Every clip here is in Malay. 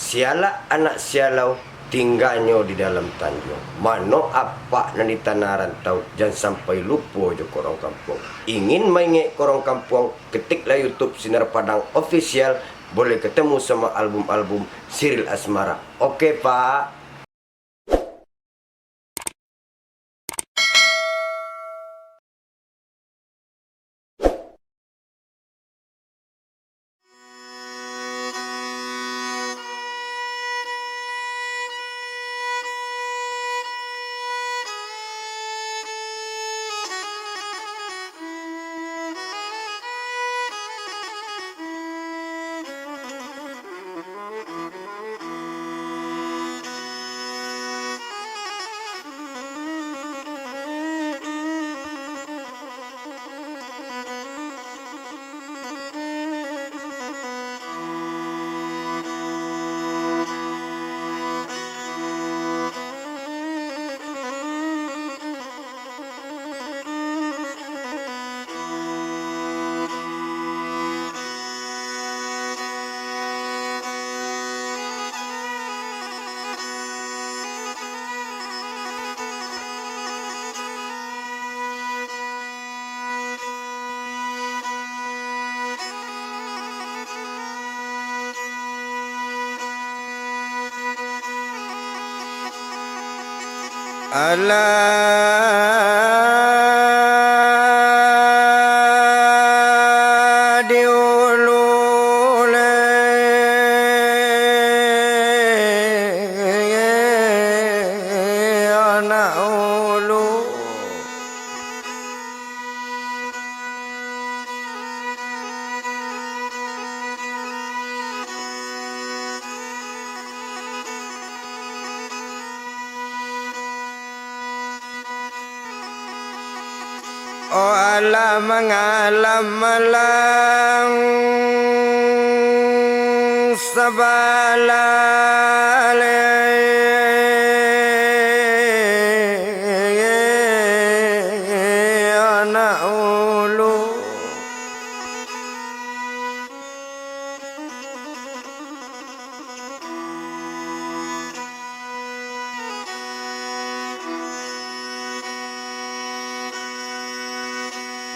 Siala anak sialau tinggalnya di dalam tanjung. Mano apa nanti tanah rantau, jangan sampai lupa jo korong kampung. Ingin main korong kampung, ketiklah YouTube Sinar Padang Official, boleh ketemu sama album-album Siril Asmara. Oke Pak. Ala diulule anak ulu oh alam mengalam malang sabalale anak ulu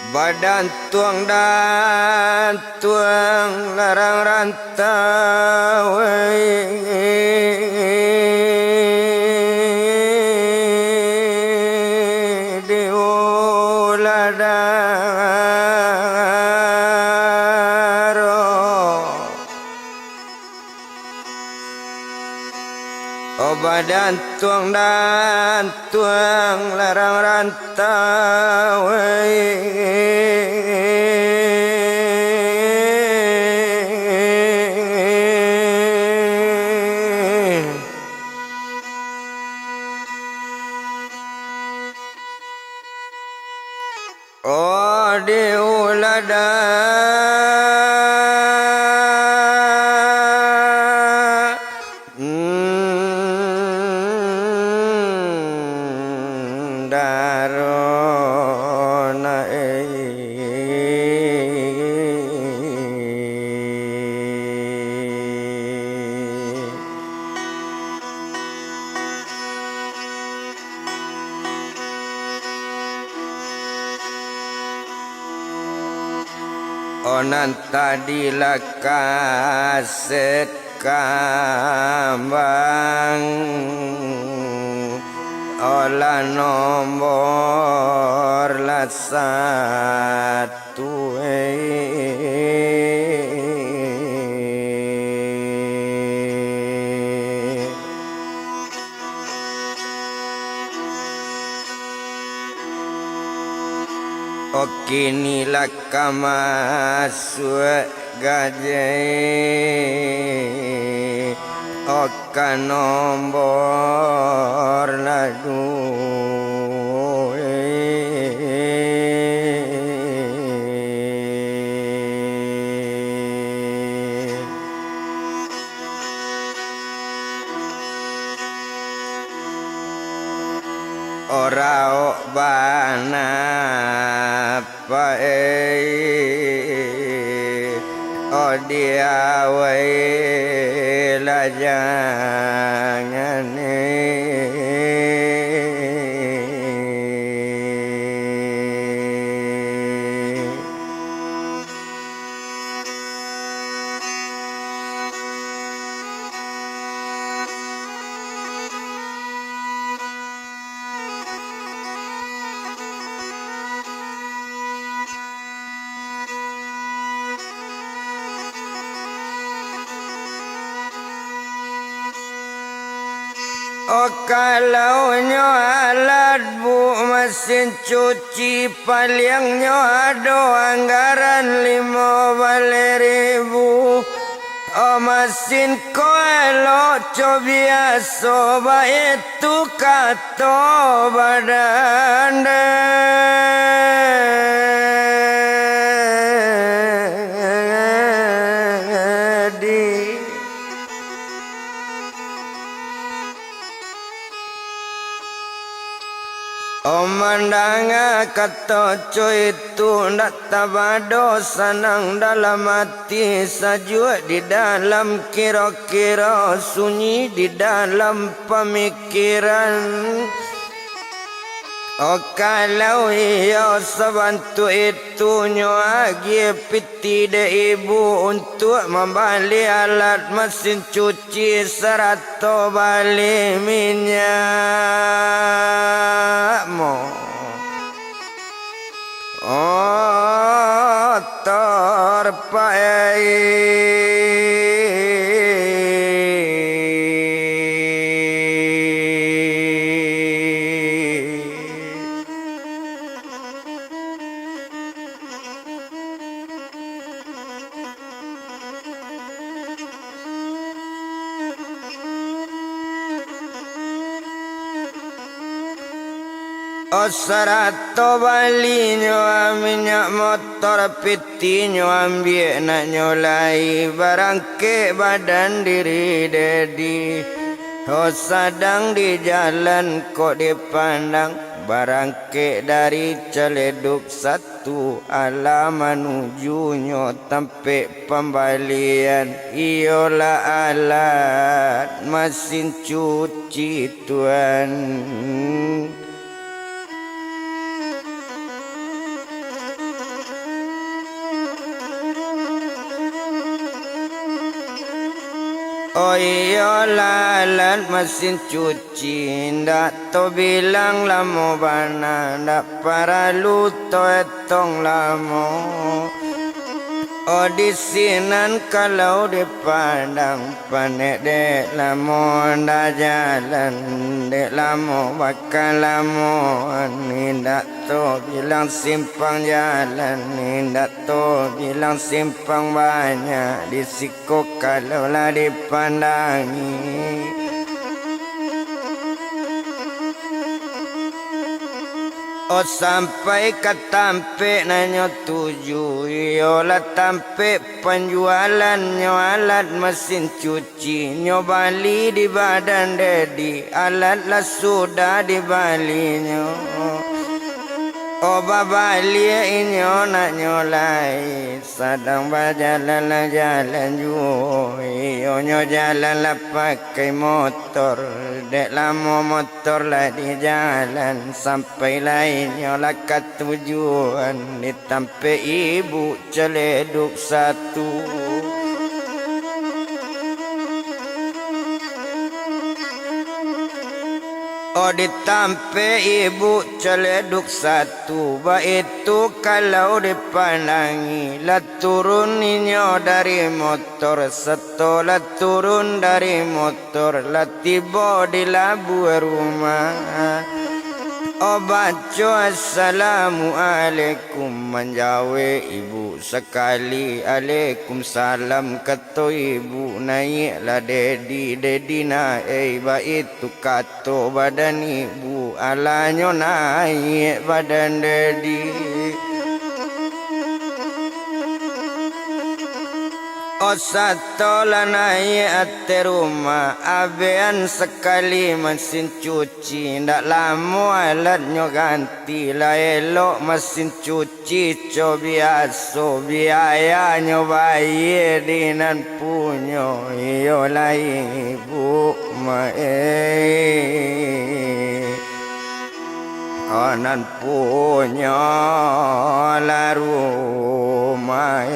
badan tuang dan tuang larang rantau di uladaro oh badan tuang dan tuang larang rantau oh di darona onan tadi lakaset kambang olah nomor la satu kini laka masuk gajah oka nombor ladu ora bana pae o dia we la bajangane Oh kalau nyo alat bu mesin cuci paling nyo ado anggaran 5.000. Oh mesin koelo co biasa ba itu kato badan Omandanga kata coy itu ndak tabado senang dalam hati sajuk di dalam kira-kira sunyi di dalam pemikiran. Oh kalau ia sebantu itu nyoagi piti de ibu untuk membeli alat mesin cuci serta beli minyak mo. Oh serato balinyo minyak motor pitinyo ambil nak nyolai barangke badan diri dedi. Oh sadang di jalan kok dipandang barangke dari Celeduk satu ala menujunyo tempe pembalian iolah alat mesin cuci tuan. Oh iyalah alat mesin cuci ndak to bilang lamo bana ndak paralu to etong lamo. Oh di sinan kalau dipandang panek dek lamo ndak jalan dek lamo bakal lamo ni ndak to bilang simpang jalan ni ndak to bilang simpang banyak di siku kalau lah dipandangi. Oh sampai ke tampe nanyo tuju yola tampe penjualan nyo alat mesin cuci nyo bali di badan dedi alat lah sudah di bali nyo. Oh babali inyo nak nyolai sadang berjalan lah jalan juo iyo nyo jalan lah pakai motor dek lama motor lah di jalan sampai lainnya lah ke tujuan di tampe ibu Celeduk satu. Oh ditampe ibu Celeduk satu ba itu kalau dipandangi lah turun inyo dari motor setelah turun dari motor lah tiba di labu rumah. Oh baca assalamualaikum menjawe ibu sekali Waalaikumsalam kata ibu naiklah dedi naik ba itu kata badan ibu alanyo naik badan dedi. O satu lanai ate rumah abean sekali mesin cuci ndak lama alatnya ganti lah elok mesin cuci co biasa biayanya bayar dinan punya iyo lah ibu anan punya la rumah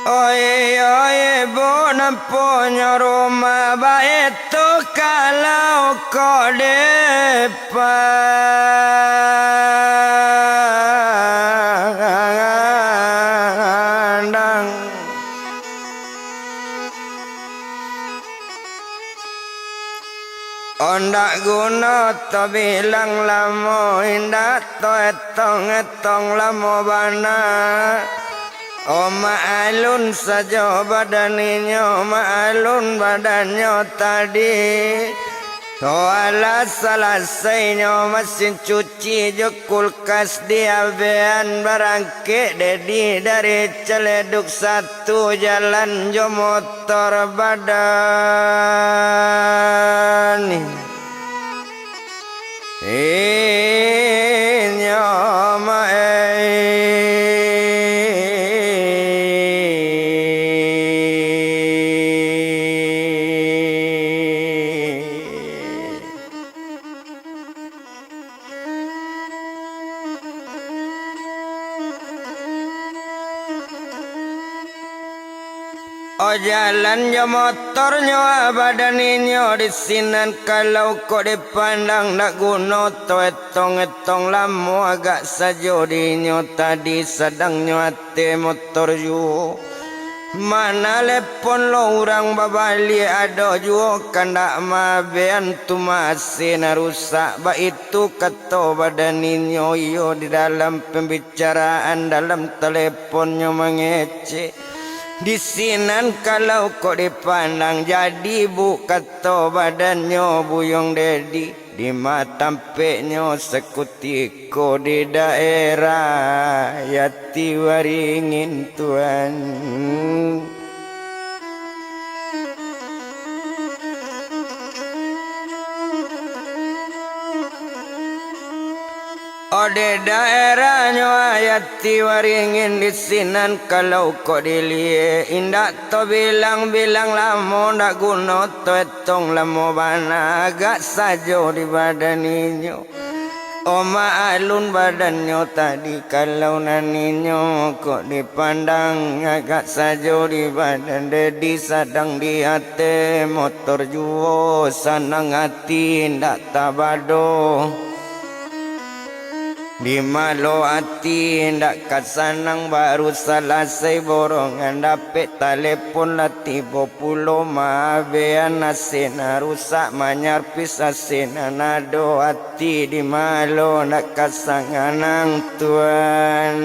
Oye, oye, buona punya rumah baik tu kalau kau dipandang. Ondak guna to bilang lamo indah to etong lamo bana. Oh ma'alun saja badannya ma'alun badannya tadi Oh alas selesainya mesin cuci je kulkas diabean barangke dedi dari celeduk satu jalan jo motor badan nyama Oh jalan ya motornya badannya di sinan kalau kau dipandang nak guna to etong lamo agak saja dinyo tadi sedangnya ate motor ju mana lepon lo orang babali ada ju kandak mabean tu masih rusak ba itu kata badannya yo di dalam pembicaraan dalam teleponnya mengecek di sinan kalau kau dipandang jadi bu kata badannya buyong dedi di mata tampeknya sekutiko di daerah Yati Waringin Tuan. Oh di daerahnya Yati Waringin di sinan kalau kau dilihat indah to bilang lama ndak guna to etong lama bana agak saja di badannya Oh ma'alun badannya tadi kalau naninyo kok dipandang agak saja di badan dedi sadang di hati motor juo sanang hati ndak tabado di malo hati ndak kasanang baru selesai borongan dapet telepon lati populo maabean asena rusak manyar pisah sena nado hati di malo ndak kasanganang Tuan.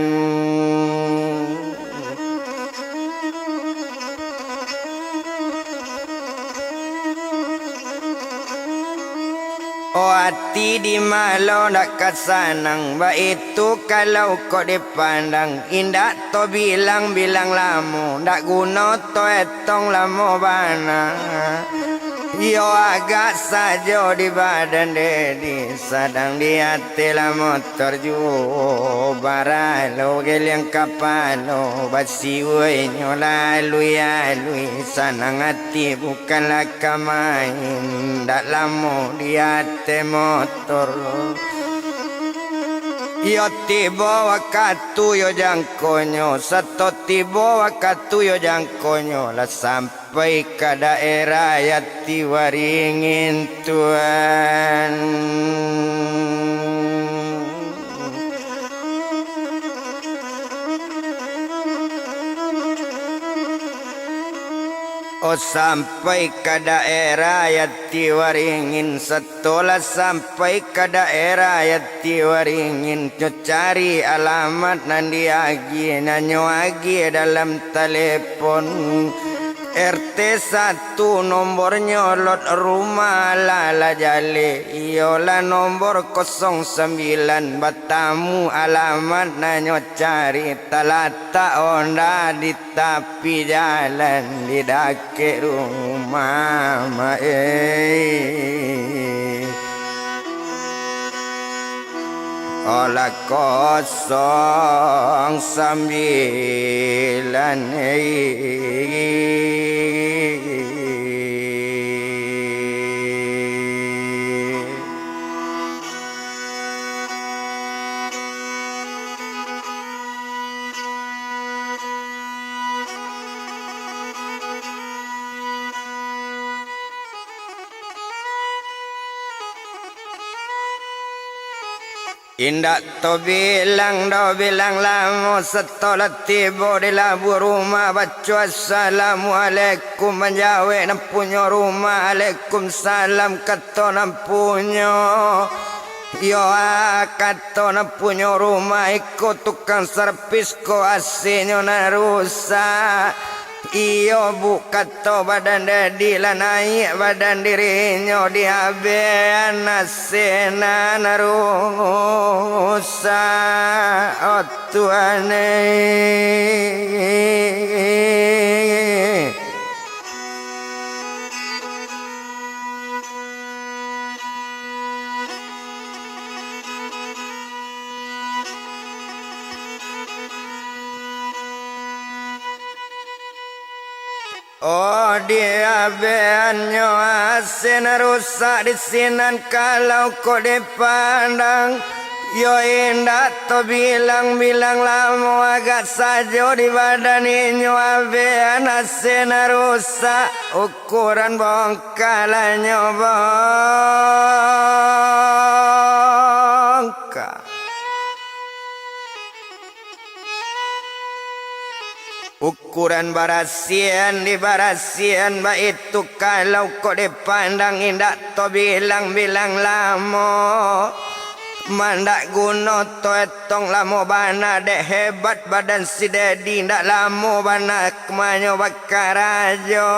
Oh hati di malo ndak kasanang ba itu kalau kau dipandang indah to bilang lamo ndak guna to etong lamo bana yo agak saja di badan dedi sadang di hati la motor ju baralo geliang kapalo basi we lalu sanang hati bukanlah kamain ndak lamo di hati motor Yo tiba waktu yo jangkonyo Satu tiba waktu yo jangkonyo Lah sampai ke daerah Yati Waringin Tuan. Oh sampai ke daerah Yati Waringin, setelah sampai ke daerah Yati Waringin, cari alamat nanti agi nanyo agi dalam telepon. RT 1 nomor nyolot rumah Lala Jale, iyalah nomor 09 Batamu alamat nanyo cari talata onda di tepi jalan di dake rumah Olah 09. Indak to bilang lama setelah tiba di labu rumah baca assalamualaikum menjawab nak punya rumah Waalaikumsalam kata nak punya yo kata nak punya rumah ikut tukang servis ko asinyo na rusak. Iyo bu kata badan dedi lah naik badan dirinya dihabis nasena narusa. Oh Tuhan oh dia beanyo asin rusak di sinan kalau kau dipandang. Yo indah to bilang lama agak saja di badan inyo abean asin rusak ukuran bongkalanyo bongkar. Ukuran barasian di barasian baik itu kalau kau dipandang indah to bilang lama mandak guna to etong lama bana dek hebat badan si dedi ndak lama bana kemanyo bakar aja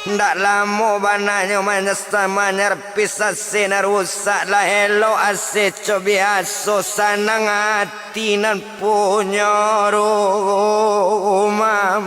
ndak lama bananyo menyesama nyerpis asin rusak lah elo ase cobiaso sanang hati nan punya rumah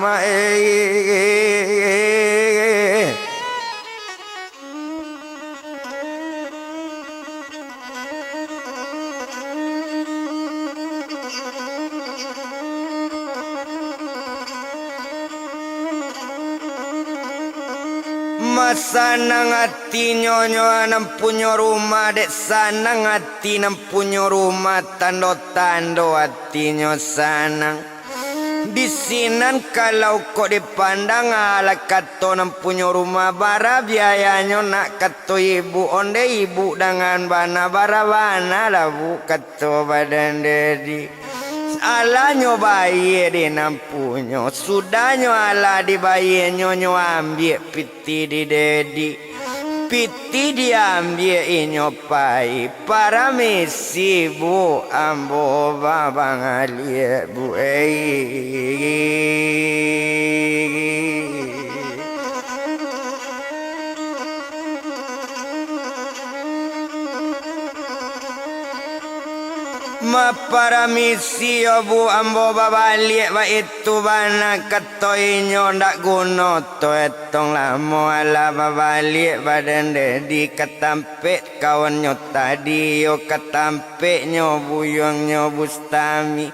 Sanang hati nyonyo nam punya rumah dek sanang hati nam punya rumah tando-tando hatinya sanang di sinan kalau kau dipandang ala kato nam punya rumah bara biayanya nak kato ibu onde ibu dengan bana bara bana lah bu kato badan dedi ala nyobaye di nampunyo sudah ala di bayi nyonyo ambil piti di dedi piti diambil inyopai para misi bu ambo babang alie bu ma para misi bu ambo babalik ba itu bana katoinyo ndak guna to etong lamo ala babalik badan dedi katampek kawannya tadi yo katampeknya buyongnya bustami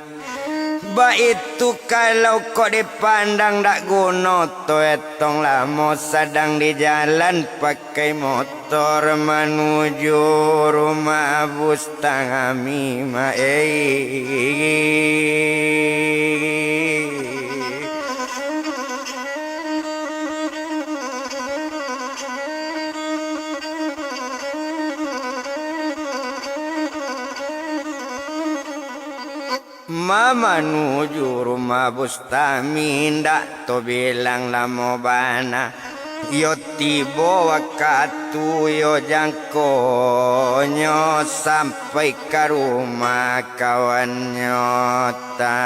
ba itu kalau kau dipandang ndak guna to etong lamo sedang di jalan pakai motor menuju rumah bustami ma rumah menuju rumah Bustami ndak to bilang lamo bana yo tiba waktu yo jangkonyo sampai ke rumah kawan nyota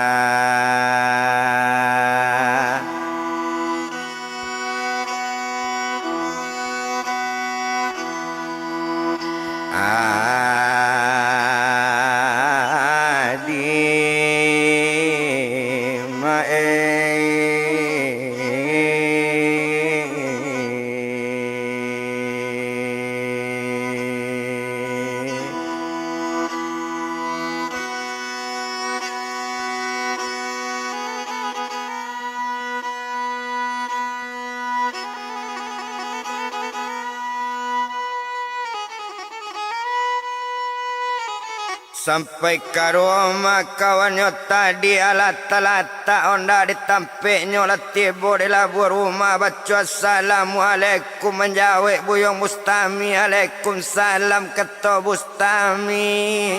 sampai ke rumah kawannya tadi alat-alata onda ditampeknya latibo di labu rumah baca assalamualaikum menjawab buyong Bustami Waalaikumsalam kata Bustami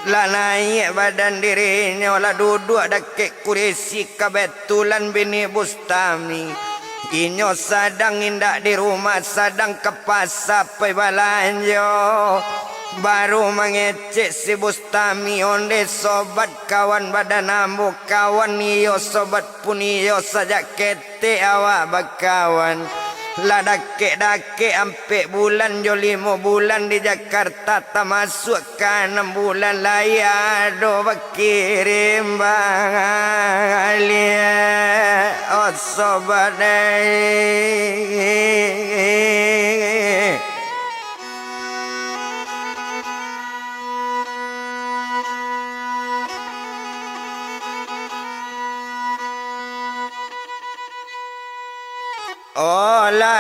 lah naik badan dirinya lah duduk dekik kurisi kebetulan bini Bustami inyo sadang indak di rumah sadang ke pasar pergi balanja baru mengecek si Bustami onde sobat kawan badan ambo kawan iyo sobat pun iyo saja kete awak bakawan lah dake ampe bulan jo 5 bulan di Jakarta tak masuk ke 6 bulan lah ya do berkirim bahagia oh sobat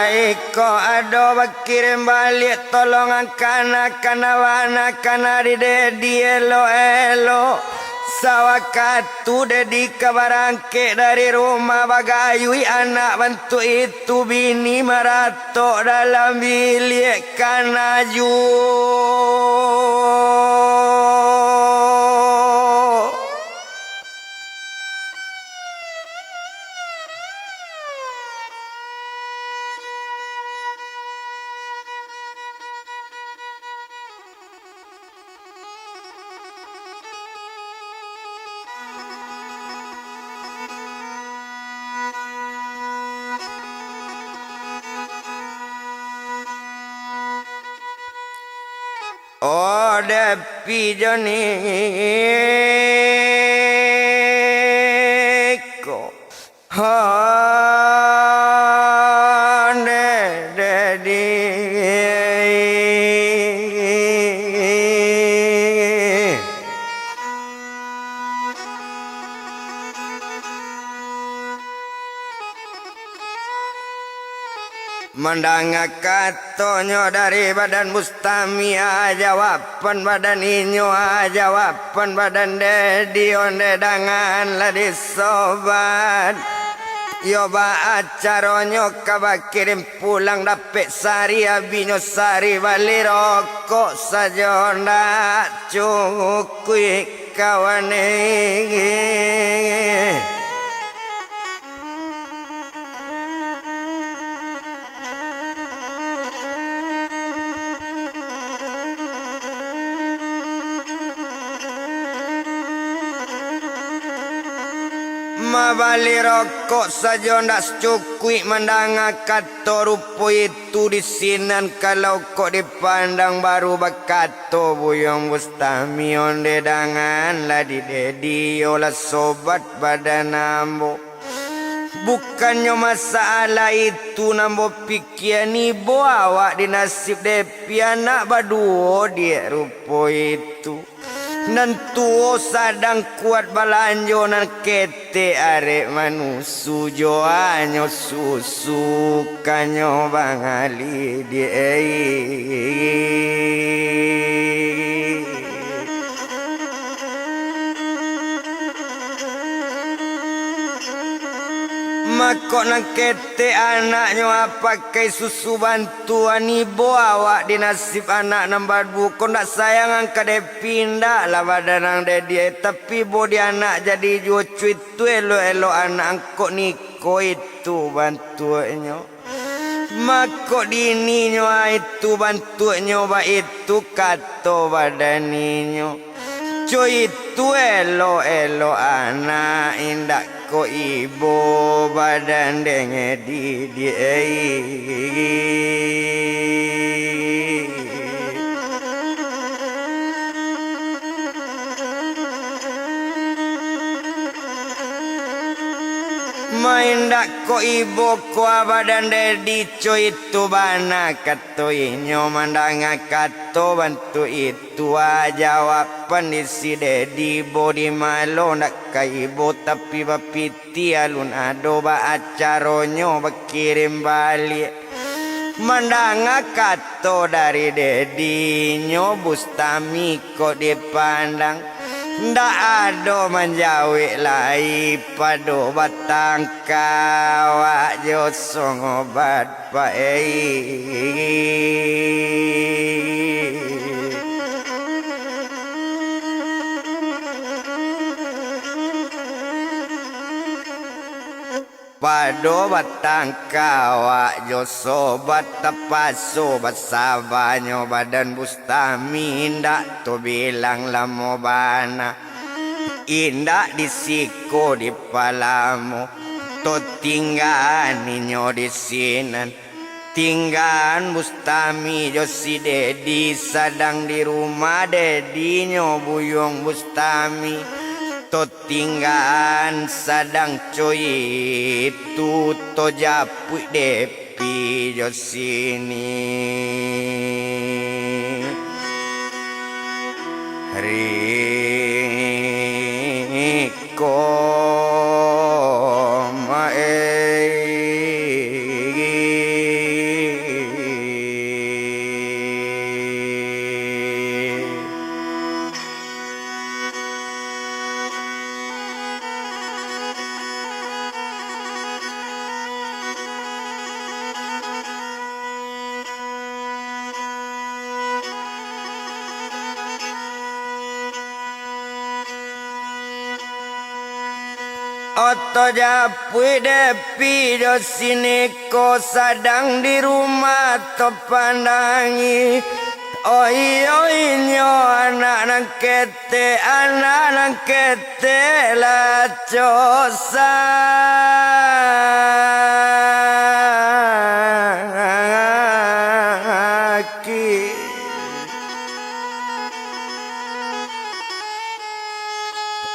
iko ado berkirim balik tolongan kana wana kana di dedi elo sawakatu dedi kabarangke dari rumah bagayui anak bantu itu bini marato dalam bilik kana ju oh depi joniko Mandanga katonyo dari badan Bustami jawaban badan inyo jawaban badan dedi onde dangan lah disobat yo ba acaronyo kaba kirim pulang dapet sari abinyo sari bali rokok saja ndak cukui kawane bali rokok saja ndak cukui mandanga kato rupo itu di sinan kalau kok dipandang baru bakato buyong Bustami onde dangan lah di dedi olah sobat badan ambo bukannya masalah itu nambo pikiran ibu awak di nasib depi anak baduo dia rupo itu nantu sadang kuat balanjo nan kete arek manusu joanyo susu kanyo bangali die Makok nang kete anaknya pakai susu bantuan ibu awak di nasib anak nambah buku ndak sayang angka de pindah lah badan nang de dia tapi bodi anak jadi jucu itu elo anak angkok niko itu bantuannya makok dininyo itu bantuannya ba itu kato badaninyo cuy itu elo anak indak ko ibu badan denge di main dak ko ibu ko badan dedi cuy itu bana kato inyo mandanga kato bantu itu jawaban isi dedi bodi malo nak ka ibu tapi bapiti alun ado ba acaronyo bakirim balik mandanga kato dari dedi nyo bustami kok dipandang ndak ado menjawik lai pado batang kawak josong obat pado batang kawak josobat tapaso basabanyo badan bustami indak to bilang lamo bana indak disiko di palamu to tinggal ninyo di sinan tinggal bustami josi dedi sadang di rumah dedinyo buyong bustami to tinggal sadang coy itu to japui depi jo sini Riko Oto japui depi do sini ko sadang di rumah to pandangi oi nyo anak nang kete la cosa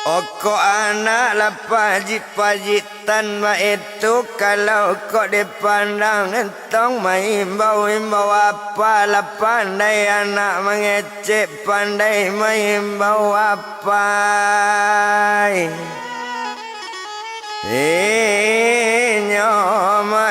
Oko anak lah pajit-pajitan ma itu kalau kok dipandang entong maimbau apa lah pandai anak mengecek pandai maimbau apa nyoma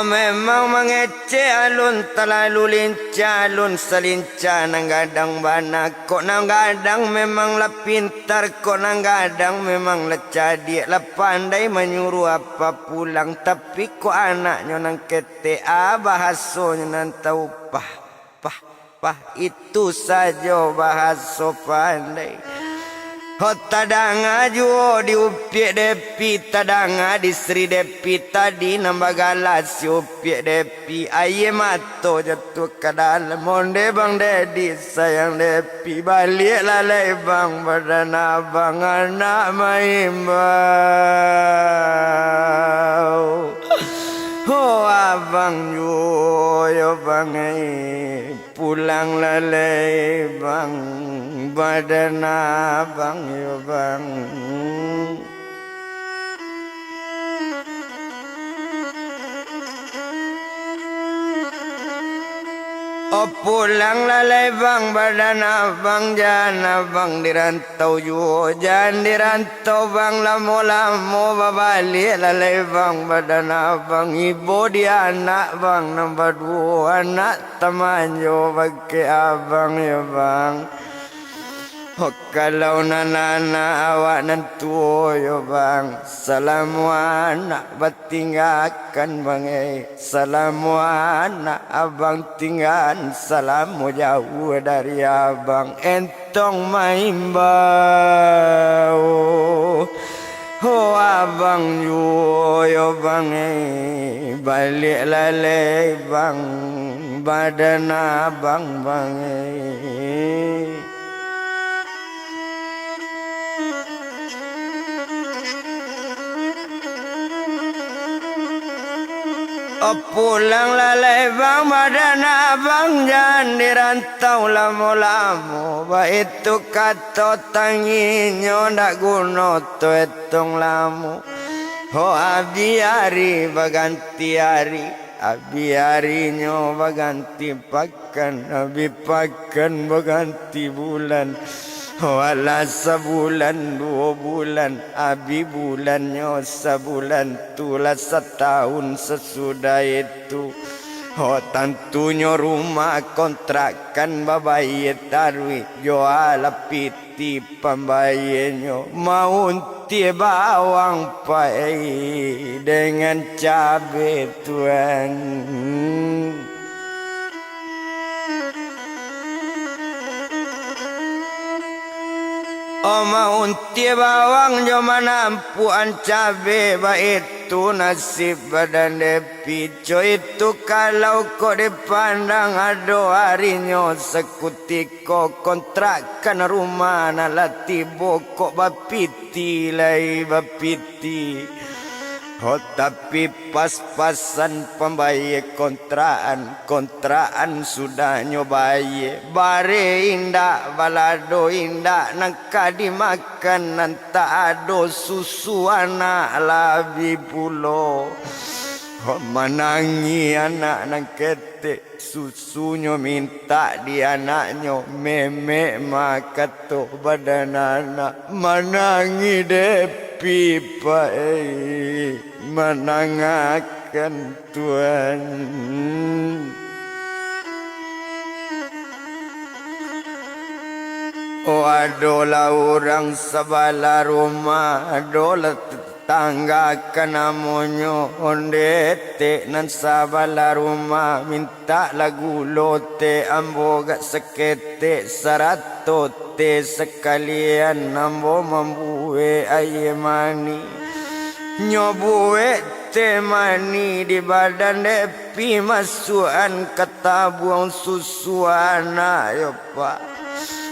memang mengece alun terlalu lincah alun selincah nang gadang bana kok nang gadang memang lah pintar kok nang gadang memang lah cadik lah pandai menyuruh apa pulang tapi kok anaknya nang kete bahasonya nang tahu pah itu saja bahaso pandai tadanga juo di upiek depi tadanga di sri depi tadi nambah galas si upiek depi aye mato jatuh ke dalam monde bang dedi sayang depi balik lalai bang badan abang anak maimbau abang yo bang pulang lalai bang badan abang yo bang Oh pulang lalai bang badan abang jangan abang dirantau yo jangan dirantau bang lamo-lamo babalik lalai bang badan abang ibu dia anak bang nombor 2 anak teman yo bagi abang ya bang. Oh, kalau nana awak nantu yo bang salamu anak bertinggalkan bang salamu anak abang tinggal salamu jauh dari abang entong main bau oh abang yo bang balik lalai bang badan abang bang Oh pulang lalai bang badan abang jangan dirantau lamo-lamo ba itu kata tanginyo ndak guna tu etong lamu oh abi hari baganti hari abi harinya baganti pakan abi pakan baganti bulan Wala sebulan 2 bulan abi bulannya sebulan tulah setahun sesudah itu oh tentunya rumah kontrakan babayit tarwi jual piti pembayarnya mau tie bawang pai dengan cabai tuan. Oh maunti bawang jo manampuan cabe ba itu nasib badan depi co itu kalau kau dipandang ado harinya sekutiko kontrakan rumah nalati bokok bapiti lai bapiti oh tapi pas-pasan pembayar kontraan sudah nyobaye bare indah balado indah nangka dimakan nanta ado susu anak labi pulo oh manangi anak nang ketek susunya minta di anaknya memek makato badan anak manangi depi pae menangakan Tuhan. Oh adolah orang sebelah rumah adolah tetangga kanamonyo ondete nan sebelah rumah minta lagu lote ambo gak sekete saratote sekalian ambo membuwe aye mani nyobuwe temani di badan depi masukan ketabuang susu anak yo pak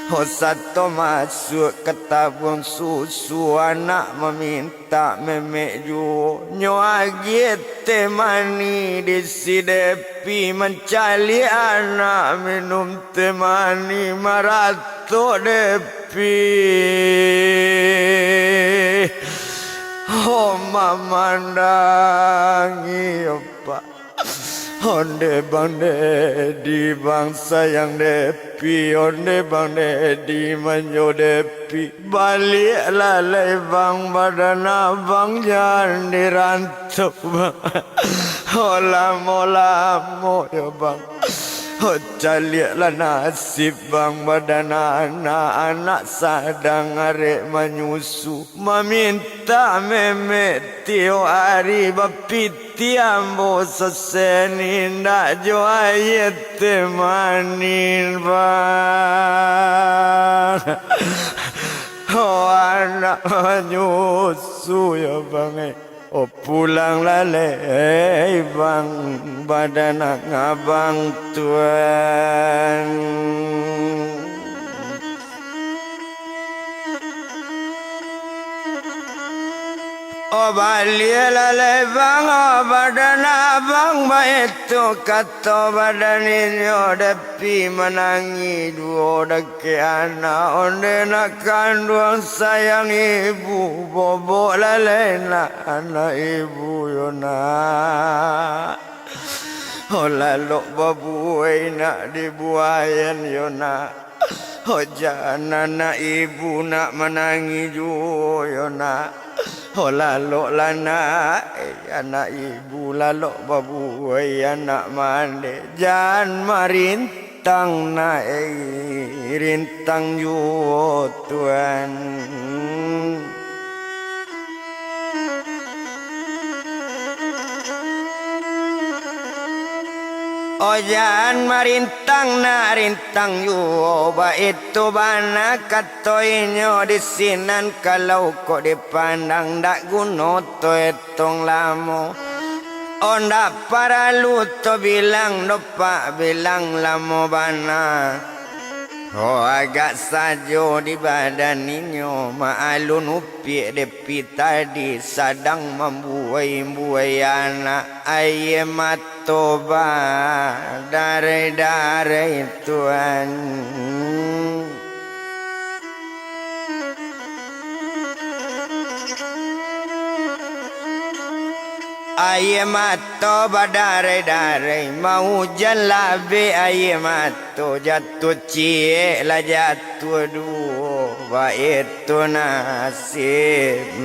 oh satu masuk ketabuang susu anak meminta memek ju nyo agiet temani di si depi mencari anak minum temani marato depi oh mamandangi apa onde bang di bang sayang depi onde bang di manyo depi balik lalai bang badan abang jangan dirantau bang oh lamo-lamo ya bang oh caliaklah nasib bang badan anak-anak sadang arek menyusu meminta memek tio hari bapiti ambo seseni ndak jo ayat temanin bang oh anak menyusu ya bang oh pulang lalai bang badan abang tuan. Oh balik lalai bang oh badan abang itu kata badan ini depi menangi dua deke anak onde nak kandung sayang ibu bobok lalai nak anak ibu yo nak Lalu babuai nak dibuayan yo nak. Jana nak ibu nak menangi jo yo nak. Lalu lana anak ibu lalu babuai anak mande. Jan marintang na rintang yo Tuhan. Ojan marintang na rintang yu ba itu bana katoinyo di sinan kalau kok dipandang dak guno to etong lamo onda para luto bilang dopa bilang lamo bana agak sajo di badan ninyo maalun upi depi tadi sadang membuai anak ayam toba dari Tuhan. Ayam toba dari mau jalabe ayam jatuh cie la jatuh dua itu nasib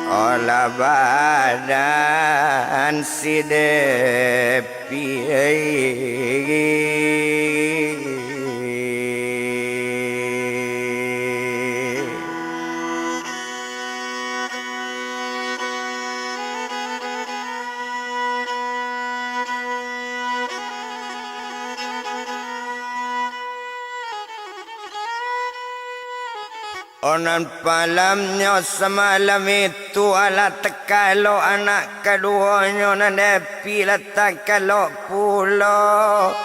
olah badan si depi Onan palamnya semalam itu ala tekalo anak keduanya nanepi letak kalau pulau.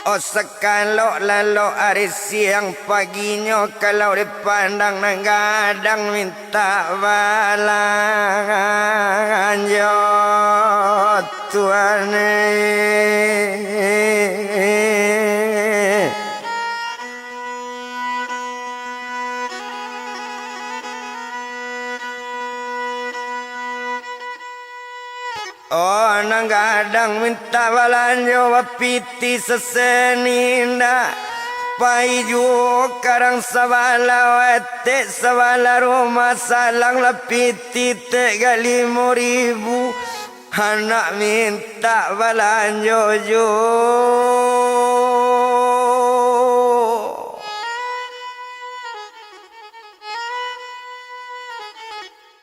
Sekalo lalu hari siang paginya kalau dipandang nanggadang minta balang yo Tuhan. Nanggadang minta balanyo wapiti seseninda paiju karang sabala wete sabala rumah salang lapiti 35.000 anak minta balanyo jo.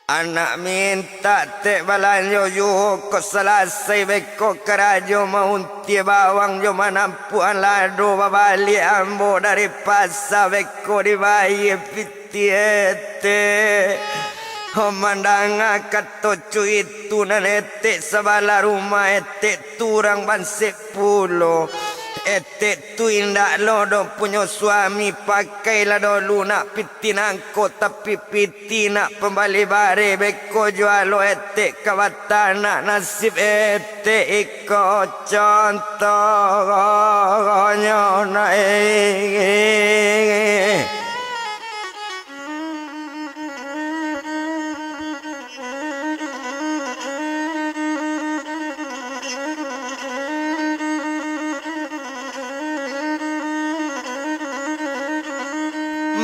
Anak minta balanyo yo ko selesai beko kerajo maunti bawang jo manampuan lado babali ambo dari pasar beko dibayi pitiete mandanga kato itu nanete sabala rumah ete turang bansek pulo ete tu indak lodo punya suami pakai lado lunak piti nangko tapi piti nak pembali bare beko jualo ete kawatana nasib ete iko contohnya naik.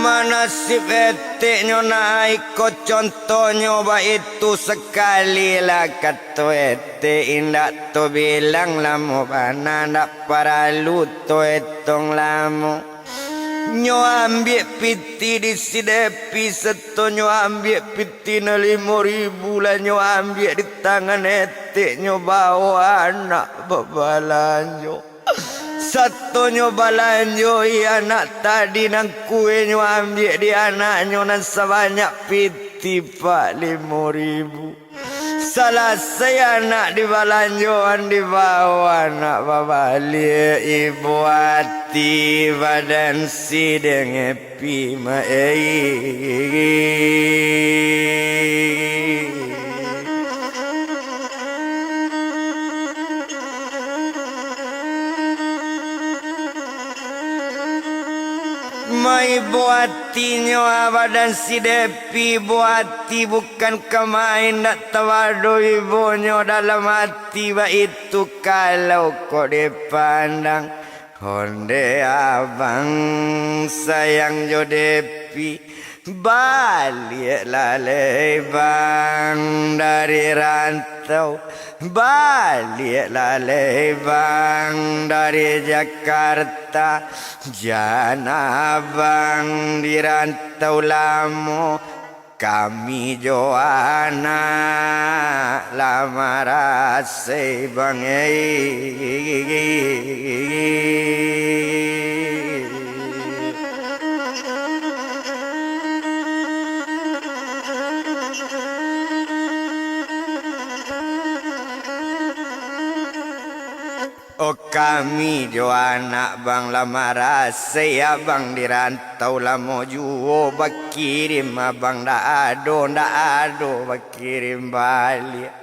Manasib eteknya naik ko contohnya ba itu sekali lah kata ete indak to bilang lamo bana ndak para luto etong lamo nyo ambil piti di sidepi seto nyo ambil piti na 5.000 lah nyo ambil di tangan eteknya bawa anak babalanyo. Satunya balanjo anak tadi nang kue nyo ambil di anaknya nang sebanyak piti 5.000. Salah saya anak di balanjoan di bawah anak babali ibu hati badan si dengepi ibu hatinya badan si Depi ibu hati bukan kemain nak tawadu ibunya dalam hati itu kalau kau dipandang honde abang sayang jo Depi balik lalai bang dari rantau balik lalai bang dari Jakarta jana bang di rantau lamo kami Joana lama rasa bang Oh kami jo anak bang lama rasa ya bang di rantau lama juo bakirim abang ndak ado bakirim balik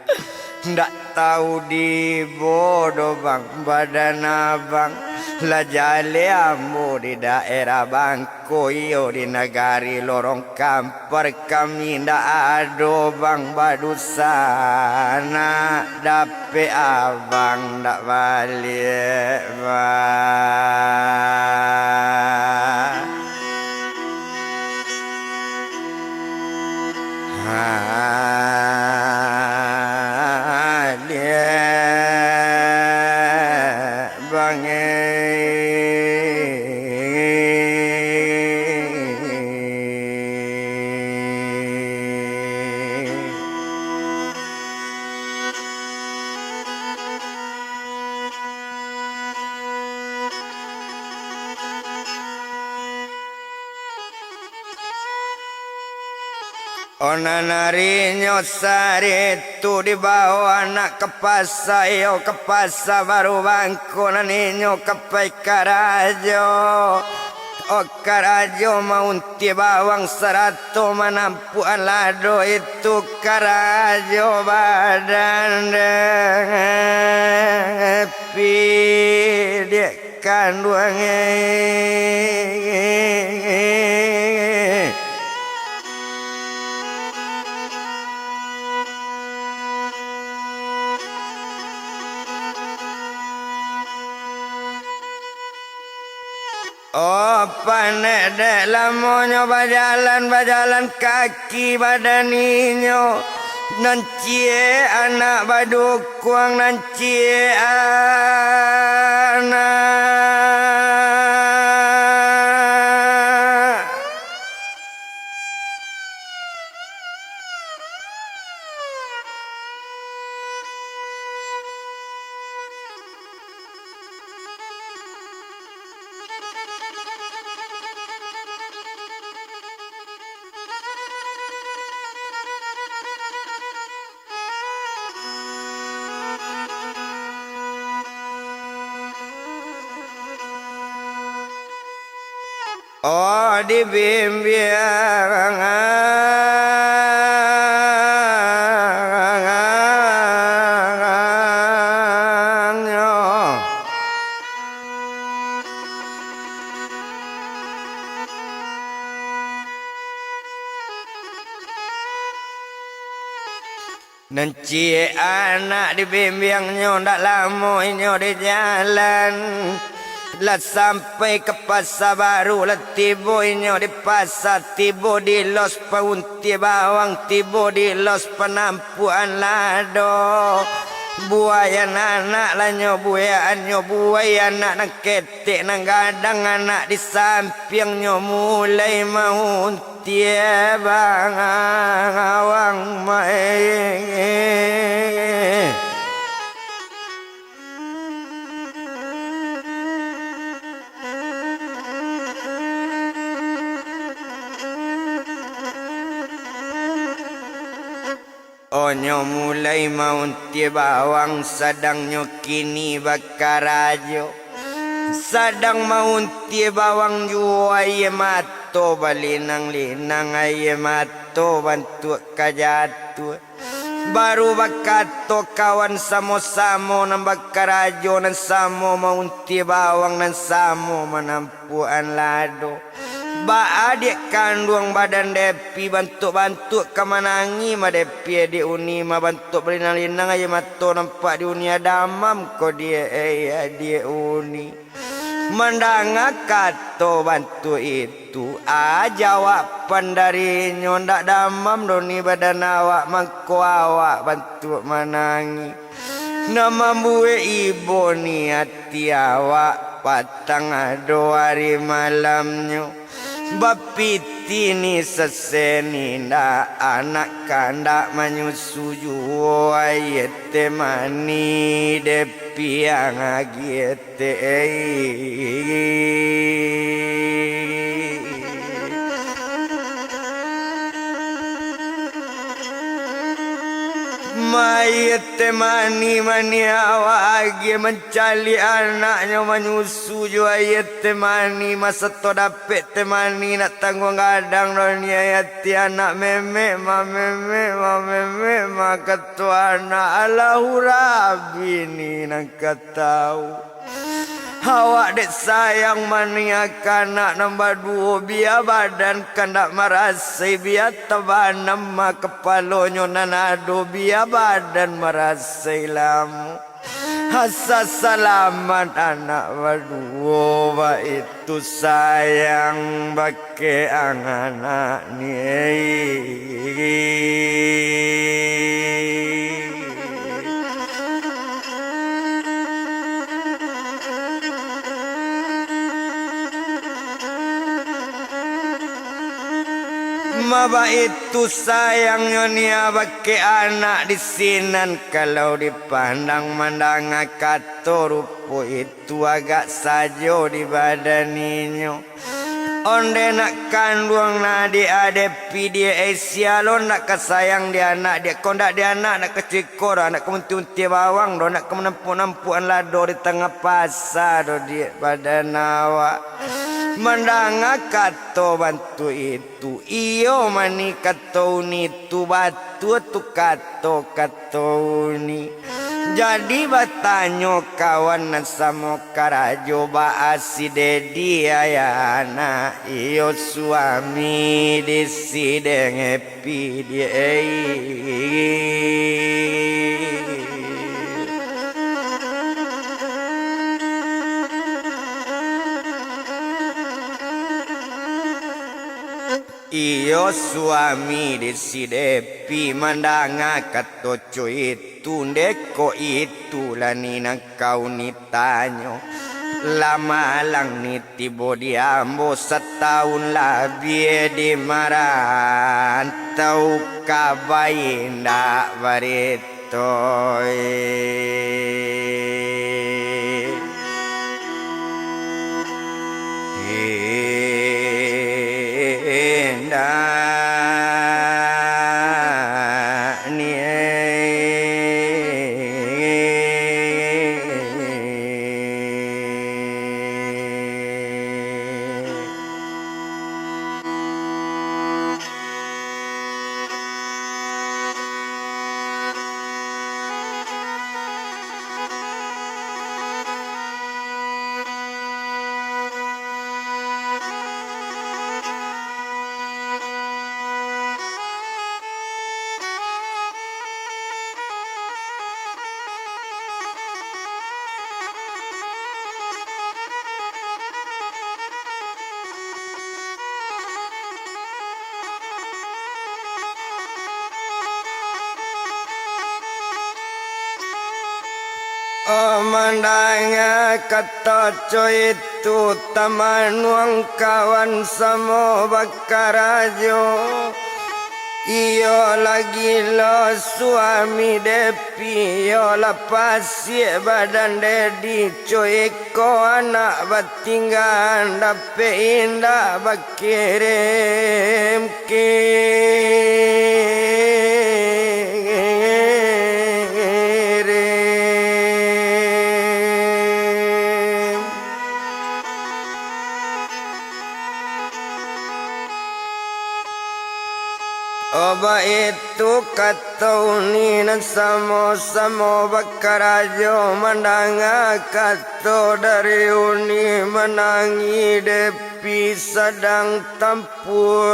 ndak tahu di bodoh bang badan abang la jale ambo di daerah Bangko iyo di negari lorong kampar kami ndak ado bang badusana dape abang ndak balik bang Ona narinyo sari tu di bawah anak kepasayo kepasa baru bangko naninyo kepai karajo o karajo maunti bawang serato manampu alado itu karajo badan depi dek kandungnya Oh panek dek lamonyo bajalan kaki badaninyo nancie anak badukuang nancie anak Oh dibimbing Nanci anak dibimbingnya ndak lama inyo di jalan. Lah sampai ke pasar baru lah tiba inyo di pasar, tiba di los paunti bawang, tiba di los penampuan lado. Buaya anak lanyo buaya anak nang ketek nang gadang anak di sampingnya mulai mau tiabang awang mai. Onyo mulai maunti bawang sadangnya kini bakarajo. Sadang maunti bawang jua ye mato balinang linang aye mato bantu kajatu. Baru bakato kawan samo-samo nang bakarajo nan samo maunti bawang nan samo manampuan lado. Ba adik kandung badan Depi bantu-bantu kemanangi ma Depi adik uni ma bantu belinang-linang aja mato nampak di uni damam ko dia adik uni mendanga kato bantu itu jawaban dari ndak damam doni badan awak mangko awak bantu manangi nama bue ibu ni hati awak patang ado hari malamnya bapiti ni seseni nda anak kanda menyusuju ayete mani Depi yang agiete mayat mani awak mencari anaknya menyusu jo ayat mani masa to dapet temani nak tanggung gadang dunia ayat anak meme ma ketua anak Allahu Rabbi ni nak tahu awak dek sayang maniakan nak nombor dua biar badan kandak merasai biar tebanam ma kepalonyo nanado biar badan merasai lamu asa salaman anak berdua ba itu sayang bake anak ni Maba itu sayangnya ni bake anak di sinan kalau dipandang mandang kato rupo itu agak sajo di badaninya onde nak kandung na di adepi dia sialo nak kesayang dia anak dia kondak dia anak nak kecikor anak kemunti-unti bawang do nak kemenampu-nampuan lado di tengah pasar do dia badan awak mendanga kato bantu itu iyo mani kato ni tu batu tu kato ni jadi batanyo kawan sama karajo baasi dedi ayah anak iyo suami desi deng happy dia iyo suami desi Depi mandanga katoco itu ndeko itu lanina kau nitanyo lama lang nitibo diambo setahun labie di marantau kabainda Mandangnya katoco itu taman wang kawan samo bakarajo iyo lagi lo suami Depi iyo lepas badan dedi coiko anak batinggan dape indah bakirim Oba itu kata uni dan samo bakarajo mandanga kata dari uni menangi Depi pi sedang tempur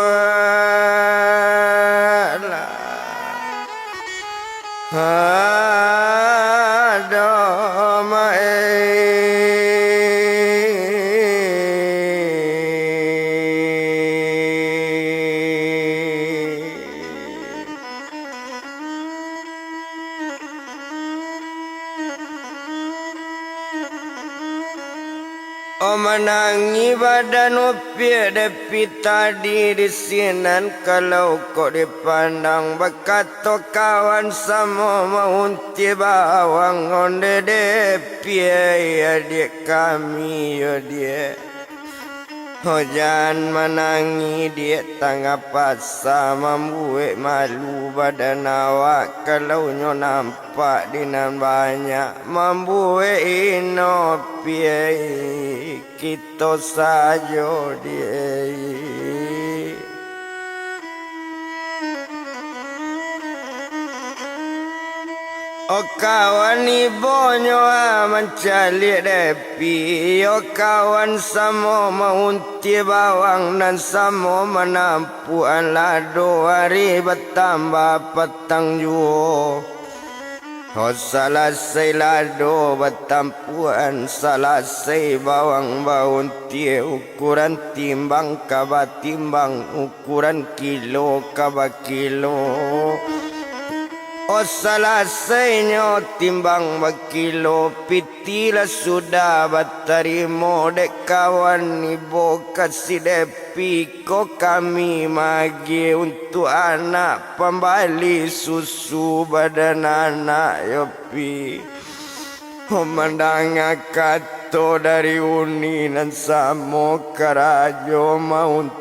menangi badan upia depi tadi di sinan kalau kok dipandang berkata kawan sama maunti bawang onde depi adik kami ya dia hujan menangi dia tangga pasar membuat malu badan awak kalau nyo nampak dinan banyak membuat inopi kita saja dia. O kawan ibonyo mencari depi O kawan samo maunti bawang dan samo menampuan lado hari bertambah petang juo O salasai lado bertampuan salasai bawang baunti ukuran timbang kaba timbang ukuran kilo kaba kilo O salasainya timbang berkilo pitila sudah berterima dek kawan ibu kasih depi ko kami magi untuk anak pembali susu badan anak yopi Memandang kato dari uni dan samo karajo maunti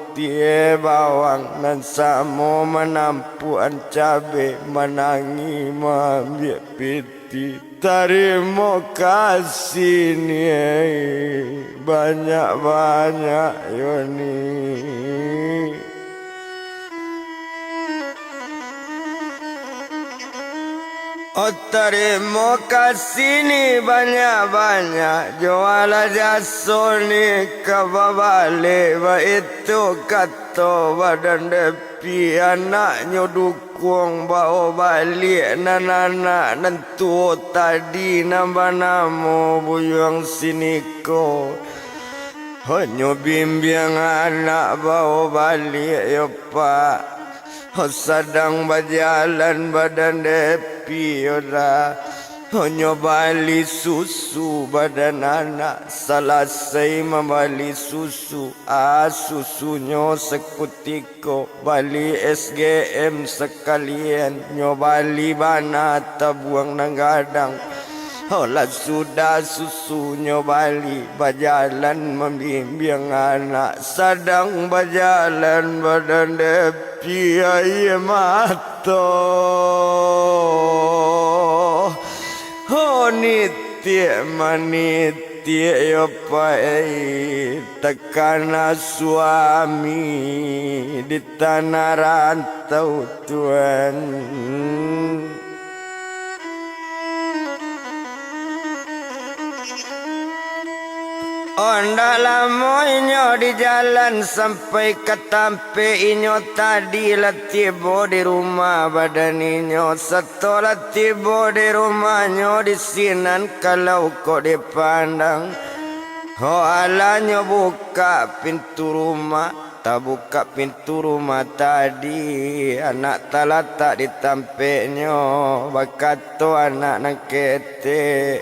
bawang dan samo menampuan cabe menangi mambiak piti terima kasih ni banyak-banyak yoni Oh terima kasih ni banyak-banyak jual jasa ni kababale itu kata badan depi anaknya dukung bawa balik anak-anak nentu tadi nambah nama buyang sini ko hanya bimbing anak bawa balik ya pak sedang berjalan badan depi ora hanya bali susu badan anak selesai membali susu susunya sekutiko bali SGM sekalian nyobali bana tabuang nang gadang Olah sudah susunya bali berjalan membimbing anak sedang berjalan badan depi air mata nitia manitia ya pai tekana suami di tanah rantau Tuhan Onda lama inyo di jalan sampai ke tampe inyo tadi lah tiba di rumah badan inyo setelah tiba di rumahnya di sinan kalau kok dipandang alanya buka pintu rumah tak buka pintu rumah tadi anak tak letak di tampeknya bakato anak nak ketek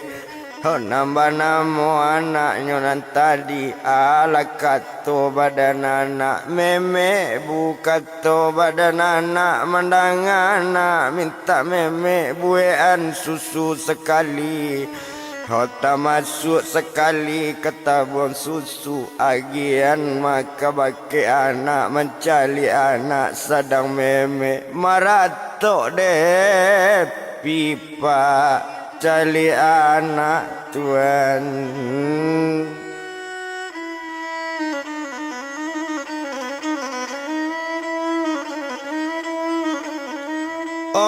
nambah nama anaknya nan tadi ala kato badan anak meme bukato badan anak mandang anak minta meme buean susu sekali Hota masuk sekali ke tabung susu agian maka bagi anak mencari anak sedang meme maratok deh pipa cari anak Tuhan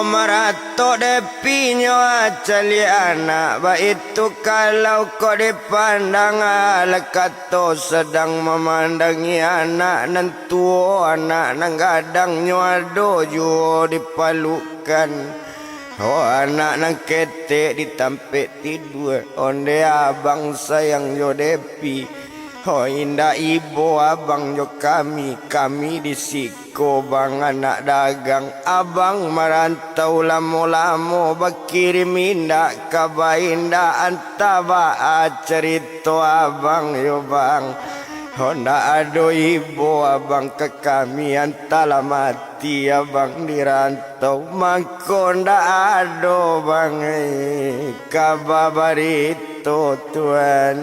Marato depinyo acaliana ba itu kalau kau dipandang alakato sedang memandangi anak nantuo anak nang gadang nyuado jo dipalukan anak nang ketek ditampek tidur onde abang sayang jo depi indah ibu abang jo kami disiko bang anak dagang abang merantau lamo-lamo berkirim indah kabar indah antaba cerita abang yo bang Honda ado ibu abang ke kami antala mati abang dirantau mangkonda ado bang kabar barito tuan.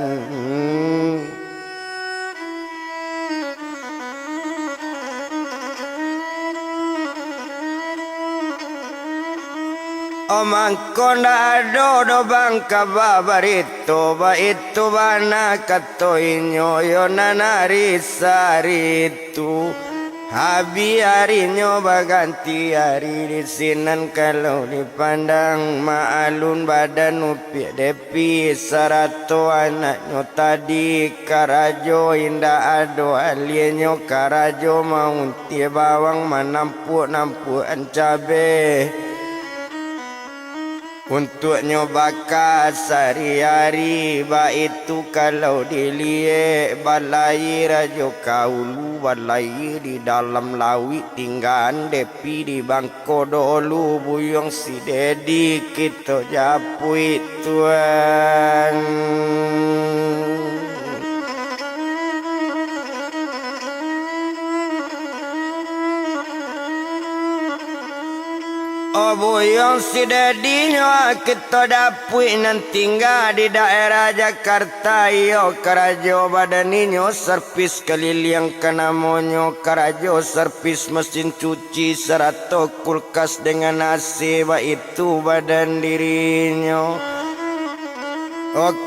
Mangkonda do bang kababarito ba itu bana kato inyo yo nanari saritu habi harinya baganti hari di sinan kalau dipandang maalun badan upi depi sarato anaknya tadi karajo indah ado alienyo karajo maunti bawang manampu cabe untuk nyoba sehari-hari ba itu kalau dilihat balai rajo kaulu balai di dalam lawi tinggal depi di bangko dulu buyong si dedi kita japui tuan. Buyong si dedinya kita dapui nan tinggal di daerah Jakarta yo karajo badaninyo servis keliling kanamonyo karajo servis mesin cuci serato kulkas dengan AC ba itu badan dirinya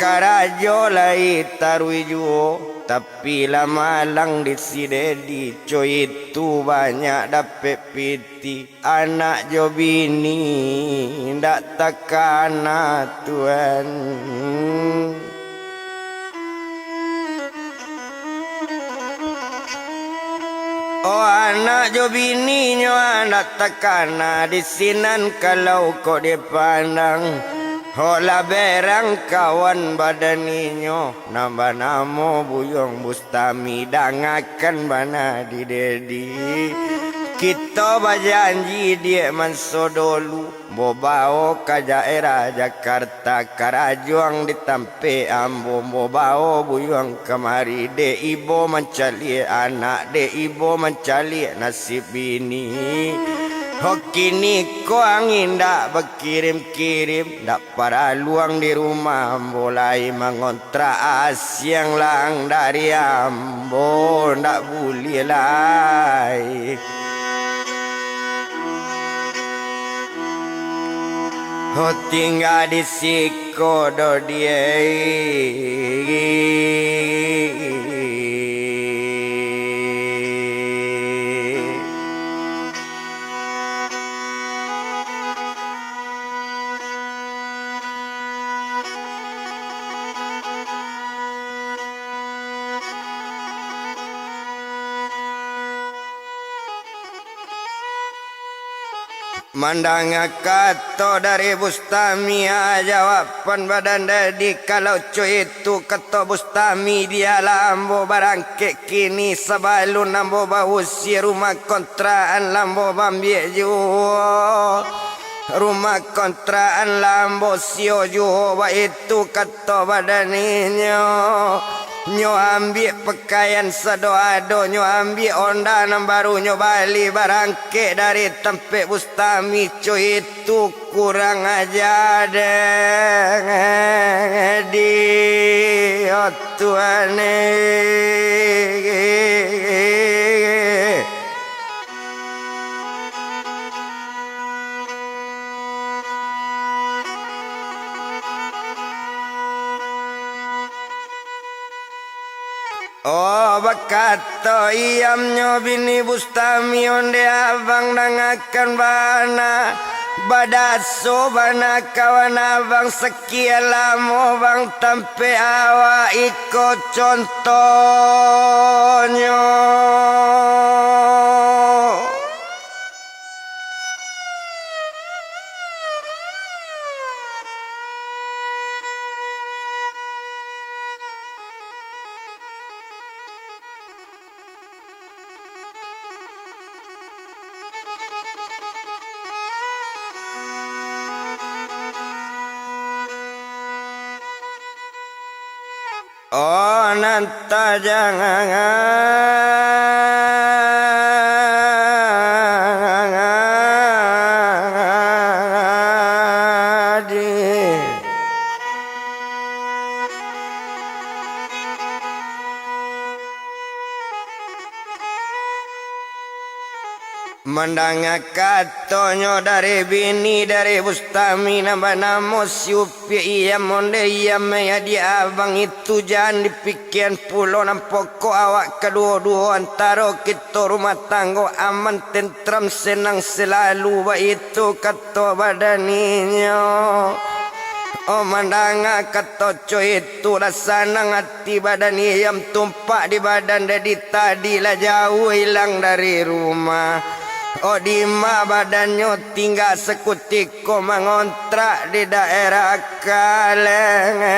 karajo lai tarui juo tapi lama lang di si dedi coy itu banyak dapet piti anak jo bini ndak takana tuan. Anak jo bini nyo anak takana di sinan kalau kau dipandang hola berang kawan badaninyo nambah namo buyong bustami dangakan bana di dedi kita bajanji dia mansodolu bobao ka daerah Jakarta karajuang ditampe ambo bobao buyong kemari de ibo mencali anak de ibo mencali nasib ini kini ko angin dak berkirim-kirim dak para luang di rumah mulai mengontrak asyang lang dari ambo ndak boleh lai tinggal di siko do dia mandang kato dari Bustami jawaban badan dedi kalau cuy itu kato Bustami dia lambo barangke kini sebelum nambo bausi rumah kontraan lambo bambie juo rumah kontraan lambo sio juo ba itu kato badaninyo nyo ambil pakaian sedoado nyo ambil ondan baru nyo bali barangke dari tempat Bustami cuy itu kurang aja deh di tuane bakato iam nyo bini Bustami onde abang dangakan bana Badaso bana kawana bang sekian lamo bang tampe awa iko contohnya. Oh nanta jangan Mandanga katonyo dari bini dari bustami nambah namo siupi iya monde iya maya di abang itu jangan dipikiran pulau nampoko awak kedua-dua antara kita rumah tangga aman tentram senang selalu ba itu kata badaninya. Oh mandanga kata coy itu rasana hati badan yang tumpak di badan dari tadi lah jauh hilang dari rumah. Oh di ma badannya tinggal sekutiko mengontrak di daerah Kalender.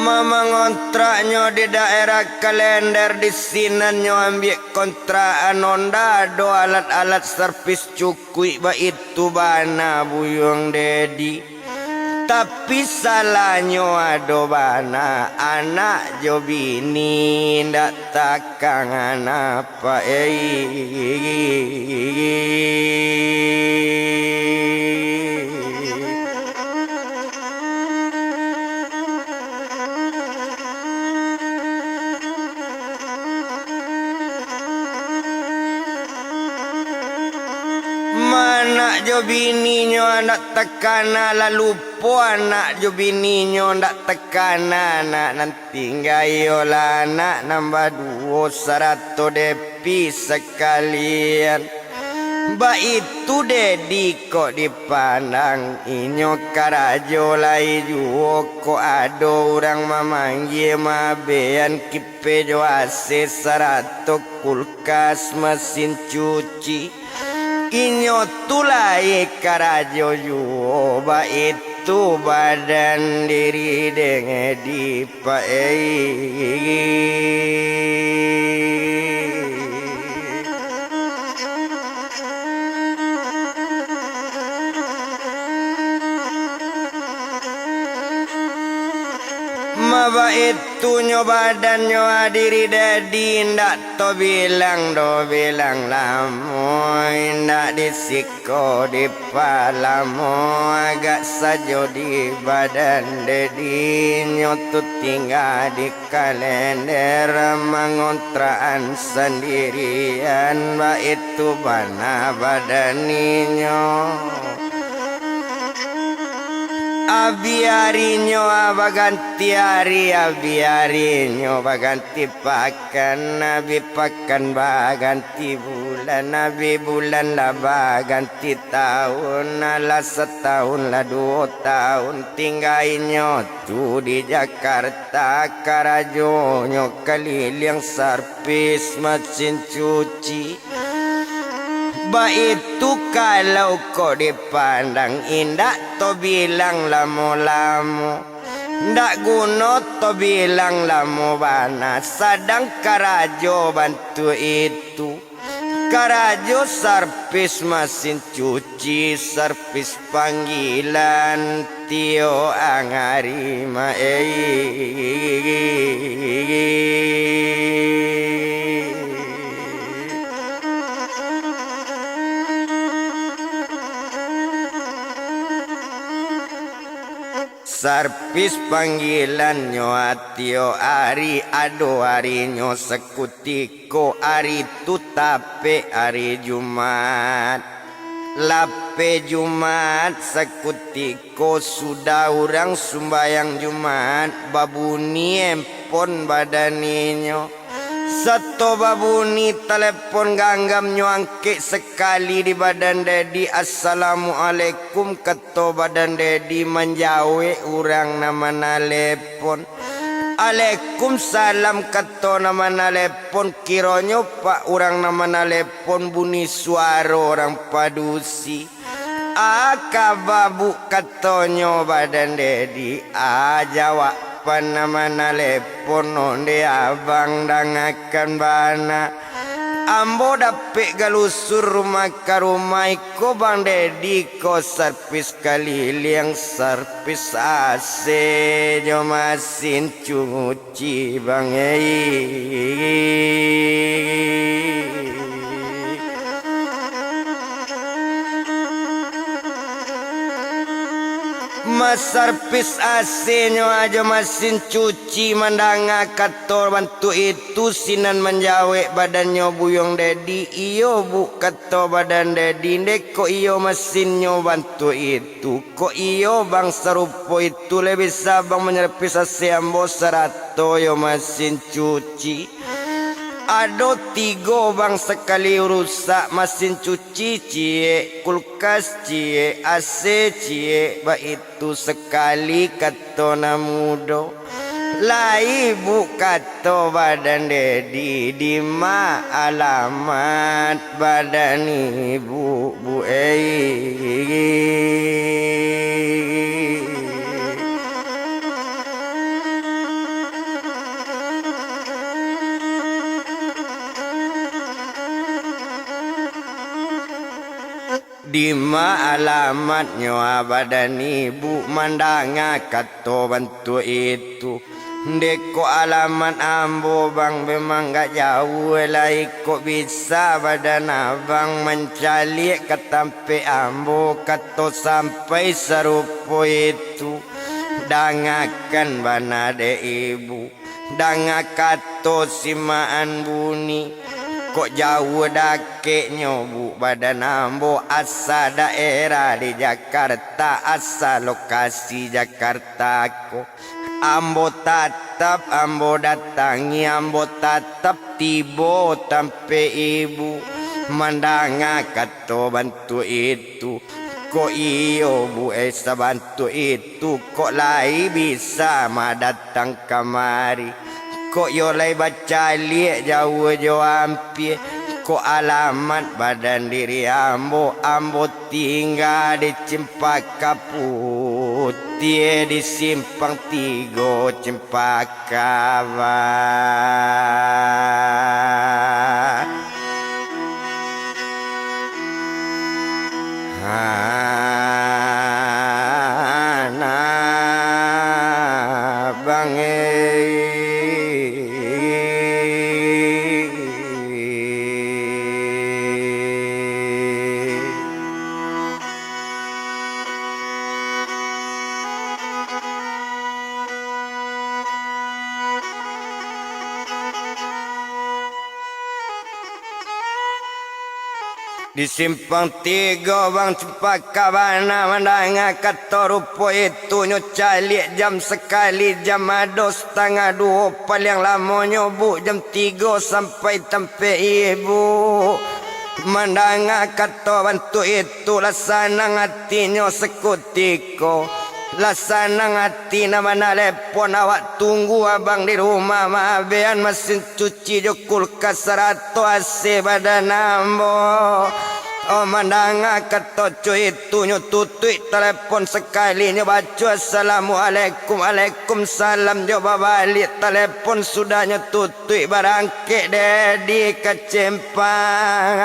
Mama ngontraknya di daerah Kalender di sinannya ambil kontrakan Honda do alat-alat servis cukui ba itu bana buyung dedi. Tapi salahnya ado bana anak jo bini ndak takangan apa Anak jo bininyo anak tekana lalu po anak jo bininyo ndak tekana anak nanti gayola anak nambah 200 depi sekalian. Ba itu dedi kok dipandang inyo karajo lai juo kok ado orang mamanggi mabean kipe jo AC 100 kulkas mesin cuci. Inyo tulai karajo juo ba itu badan diri denge di Maba itu nyo badannya adiri dadi ndak to bilang do bilang lamo ndak disiko di palamo agak sajo di badan dadi nyo tu tinggal di Kalender mengontraan sendirian ba itu bana badaninyo. Abiarinyo abaganti hari abiarinyo baganti pakan nabi pakan baganti bulan nabi bulan lah baganti tahun lah setahun lah 2 tahun tinggainyo tu di Jakarta karajonyo keliling servis mesin cuci. Ba itu kalau kok dipandang indah to bilang lamo-lamo ndak guno to bilang lamo bana sadang karajo bantu itu karajo servis mesin cuci servis panggilan tio angari servis panggilan nyo atio ari ado ari nyo sekutiko ari tu tape ari Jumat Lape Jumat sakutiko sudah orang sumbayang Jumat babuni empon badaninyo Sato babuni telepon ganggam nyuangke sekali di badan dedi Assalamualaikum keto badan dedi menjawe orang nama nalepon Waalaikumsalam keto nama nalepon kironyo pak orang nama nalepon bunyi suara orang padusi akababu ketonyo badan dedi jawab panama nalepon onde abang dangakan bana ambo dapet galusur rumah ke rumah ko bang dedi ko servis keliling servis AC jo masin cuci bang Mas servis AC-nyo aja mesin cuci mandanga kator bantu itu sinan menjawe badannya buyong dedi iyo bu kato badan dedi dek kok iyo mesinnya bantu itu kok iyo bang serupo itu lebih sabang menyerpis AC ambo 100 yo mesin cuci Ado 3 bang sekali rusak mesin cuci cie kulkas cie AC cie ba itu sekali kato namudo lai bu kato badan dedi di ma alamat badan ibu bu Di ma alamatnya badan ibu mandanga kato bantu itu Deko alamat ambo bang memang gak jauh lai kok bisa badan abang mencari ketampe ambo kato sampai serupo itu dangakan bana de ibu danga kato simaan bunyi kok jauh dakeknya bu badan ambo asa daerah di Jakarta asa lokasi Jakarta kok ambo tatap ambo datangi ambo tatap tibo tampe ibu mandanga kato bantu itu kok iyo bu esa bantu itu kok lai bisa ma datang kemari Kok yo lay baca liek jauh jo ampie Kok alamat badan diri ambo tinggal di Cempaka Putih di Simpang 3 Cempaka Di Simpang 3 bang Cempaka Bana mandanga kato rupo itu nyocalik jam sekali jam ado 1:30 paling lama nyobu jam 3 sampai tempe ibu mandanga kato bantu itu lasana hatinya sekutiko lasana hati nama telepon awak tunggu abang di rumah mabean mesin cuci jo kulkas 100 AC badan ambo oh mandanga ketoco itu nyututui telepon sekali nyobacu assalamualaikum waalaikumsalam coba balik telepon sudah nyututui barangke dedi kecempang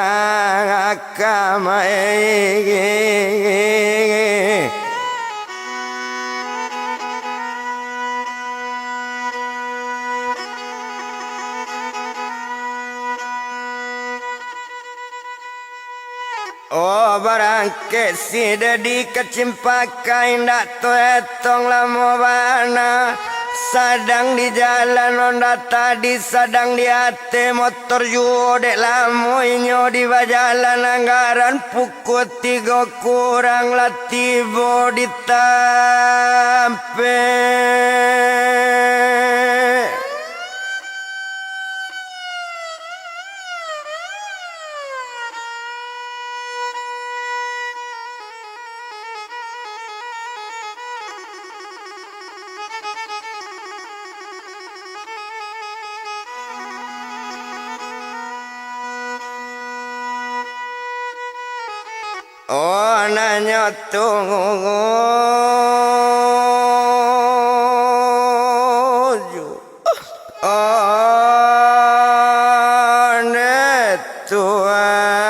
akamai Oh barangke si dedi kecimpaka indak tu etong lamo bana Sadang di jalan Honda tadi sadang di hati motor jodek lamuinyo di bajalan anggaran pukul 3 kurang latibo di tampe. Oh nanya tuju oh ne tuane.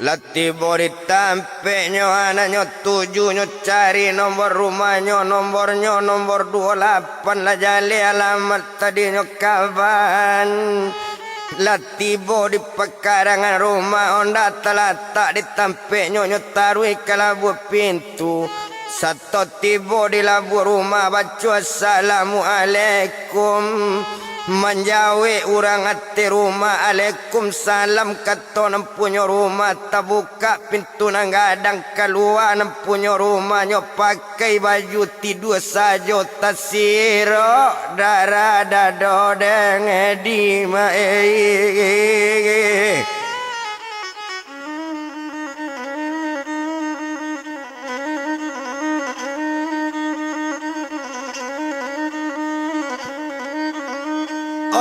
Latibo di tampe nyo anak nyo 7 nyo cari nomor rumahnya nomornya nomor 28 lah jali alamat tadi nyo kawan. Latibo di pekarangan rumah Honda terletak di tampe nyo taruh ke labu pintu. Satu tibo di labu rumah baca assalamualaikum. Menjawe orang hati rumah Waalaikumsalam kata nempunya rumah tak buka pintu nang gadang keluar nempunya rumahnya pakai baju tidur saja tak sirok darah dado deng di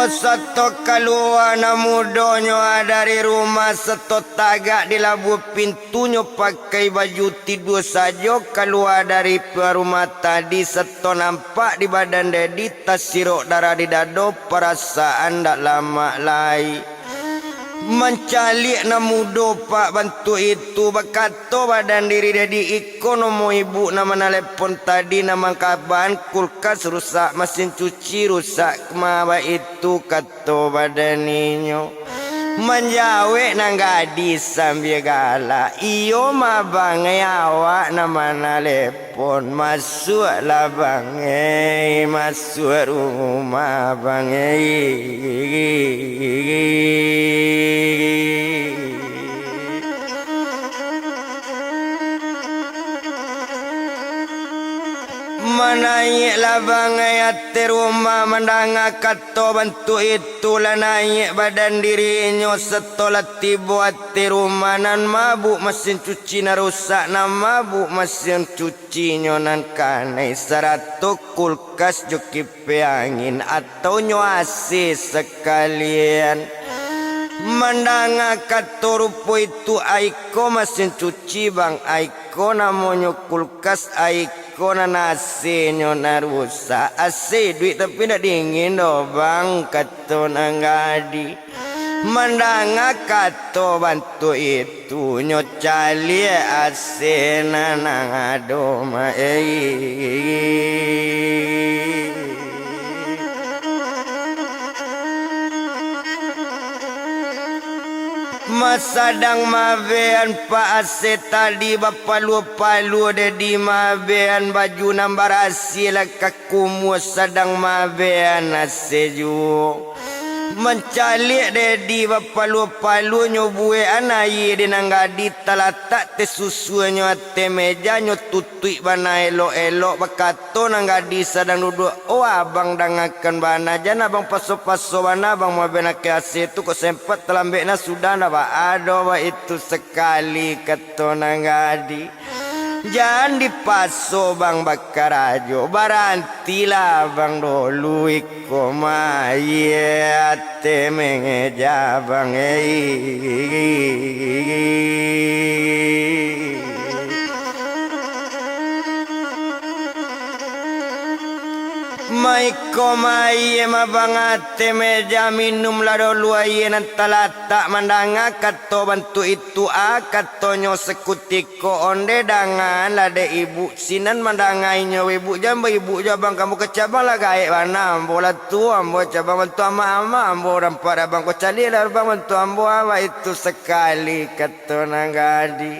satu keluar na mudonyo dari rumah satu tagak di labu pintunya pakai baju tidur saja keluar dari rumah tadi satu nampak di badan dedi tas sirok darah di dado perasaan tak lama lai. Mencalik na mudo pak bantu itu berkata badan diri dedi iko nomo ibu nama telepon tadi nama kaban kulkas rusak mesin cuci rusak kemaba itu kata badaninyo. Menjawe nang gadis sambil galak iyo mabang awak nama telepon masuklah bang masuk rumah bang Menaik labang ayat rumah mendanga kata bantu itulah naik badan dirinya setelah tiba hati rumah nan mabuk mesin cuci na rusak nan mabuk mesin cuci nan kanai 100 kulkas jokipe angin atau nyoasi sekalian. Mendanga kata rupa itu aiko mesin cuci bang aiko namanya kulkas aiko na nasi na rusak AC duit tapi tak dingin do bang kata nanggadi. Mendanga kata bantu itu nyocali AC na nangado Masadang mavean pa ase tadi bapalu-palu dedi mavean baju nambar asil kakumu sadang mavean ase ju mencalik dedi bapalu-palu nyobue anayi dinang gadi talatak te susuanyo ate meja nyo tutui bana elok-elok bakato nang gadi sadang duduk oh abang dangakan bana jan abang paso-paso bana abang mabenake ase tu kok sempat telambekna sudah na ba ado ba itu sekali kato nang gadi. Jangan dipaso bang bakarajo barantilah bang dulu iko mayate mengeja bang Assalamualaikum aye mabangate meja minum lado luaye nan talata mandanga kato bantu itu katonyo sekutiko onde dangan lade ibu sinan mandangai nyo ibu jamba ibu jabang kamu kecabang lah gaek mana ambo lah tu ambo cabang bantu ama ambo rampak abang ko cali lah bang bantu ambo apa itu sekali kato nanggadi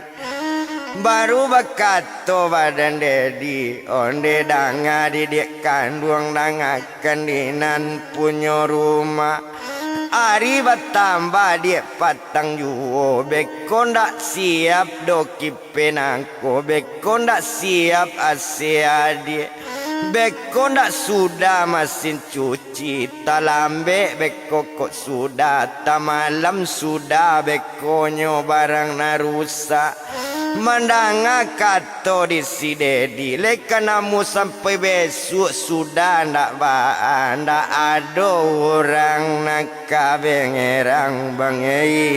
baru bakato badan dedi onde danga didik kandung danga kendinan punya rumah ari batambah dia patang juo beko ndak siap doki penangko beko ndak siap asia dia beko ndak sudah mesin cuci talambe beko kok sudah tamalam sudah bekonyo barang narusa mandanga kato di si dedi leka namu sampai besok sudah ndak ndak ada orang nak kabengerang bangei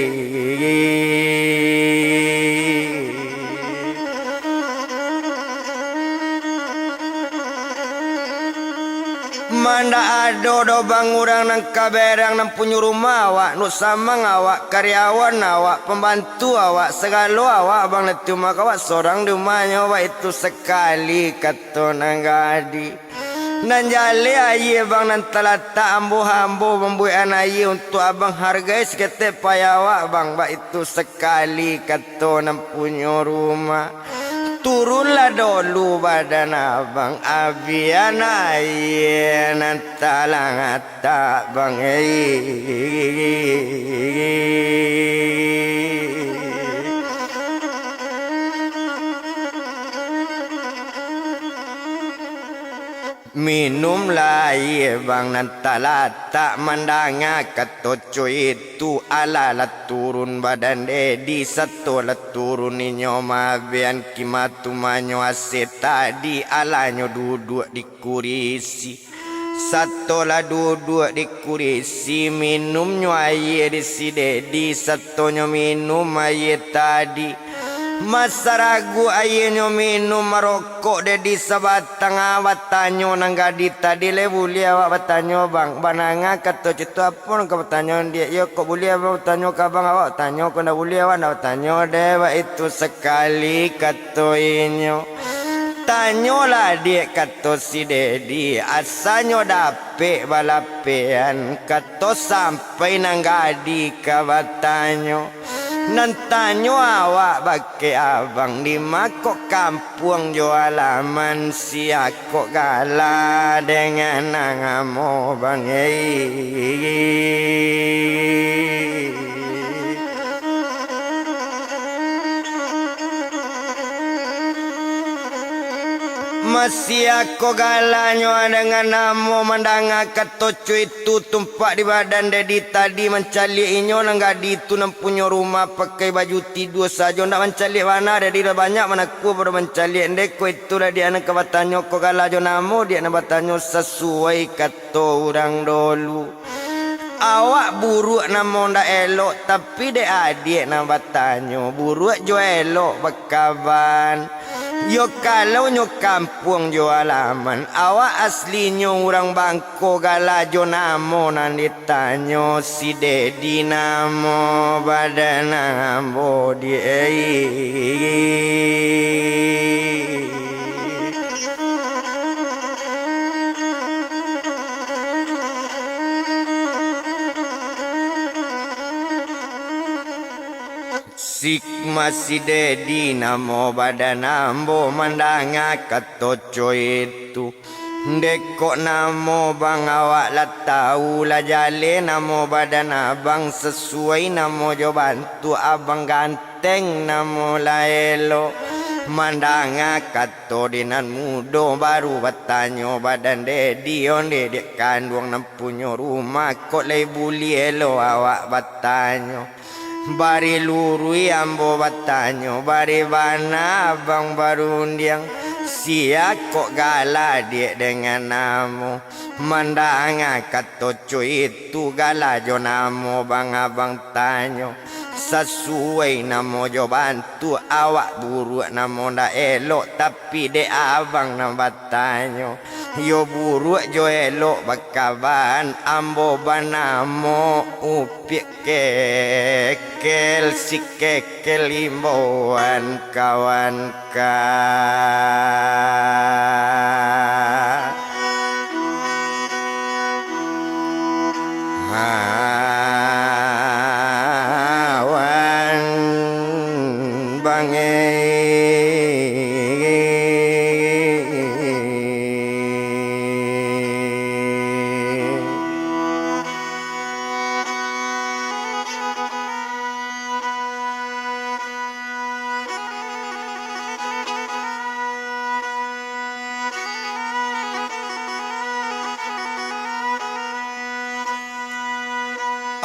manda ado do bang urang nang kaberang nang punya rumah awak nu samang awak karyawan awak pembantu awak segala awak bang letu mak awak seorang di rumahnya awak itu sekali kato nang gadi nan jale aye bang nan talata ambo membui anaye untuk abang hargai sekete payawak bang bak itu sekali kato nang punya rumah turunlah dulu badan abang abian aye nantalang atak bang minumlah aye bang nantalah tak mandanga katoco itu ala la turun badan dedi satu la turun inyo mabian kimatu manyo ase tadi alanyo duduk di kurisi satu la duduk di kurisi minumnyo aye di si dedi satonyo minum aye tadi masa ragu ayenyo minum merokok dedi sabatang awak tanyo nang gadi tadi le boleh awak bertanyo bang bananga kata citu apa nang bertanyo dia yo kok boleh awak bertanyo ka bang awak tanyo kau ndak boleh awak ndak bertanyo dewa itu sekali kata inyo tanyo lah dia kata si dedi asanyo dapet balapean kata sampai nang gadi ka bertanyo nantanyo awak bake abang di makok kampung jualaman siakok gala dengan nangamo bangei masih aku galanyo dengan namo mandanga katoco itu tumpak di badan dedi tadi mencali inyo nang gadi itu nang punya rumah pakai baju tidur saja ndak mencali mana dedi dah banyak mana ku baru mencali ndeko itu dah dia nak batanyo ko galajo namo dia nak batanyo sesuai kato orang dulu awak buruk namo ndak elok tapi de adik nak batanyo buruk jo elok bakaban yo kalau nyo kampung jo alaman awak aslinya orang Bangko galajo namo nan ditanyo si dedi namo badan namo dia sik masih dedi namo badan ambo mandanga katoco itu Deko namo bang awak lah tahu lah jale namo badan abang sesuai namo jo bantu abang ganteng namo lah elo mandanga kato dinan mudo baru bertanyo badan dedi onde dek kandung nam punya rumah kok lay buli elo awak bertanyo bari lurui ambo bertanyo bari bana abang baru undiang siak kok gala dia dengan namo mandanga katoco itu gala jo namo bang abang tanyo sesuai namo jo bantu awak buruk namo ndak elok tapi de abang nambah tanyo yo buruk jo elok bakaban ambo banamo upik kekel si kekel imbauan kawan ka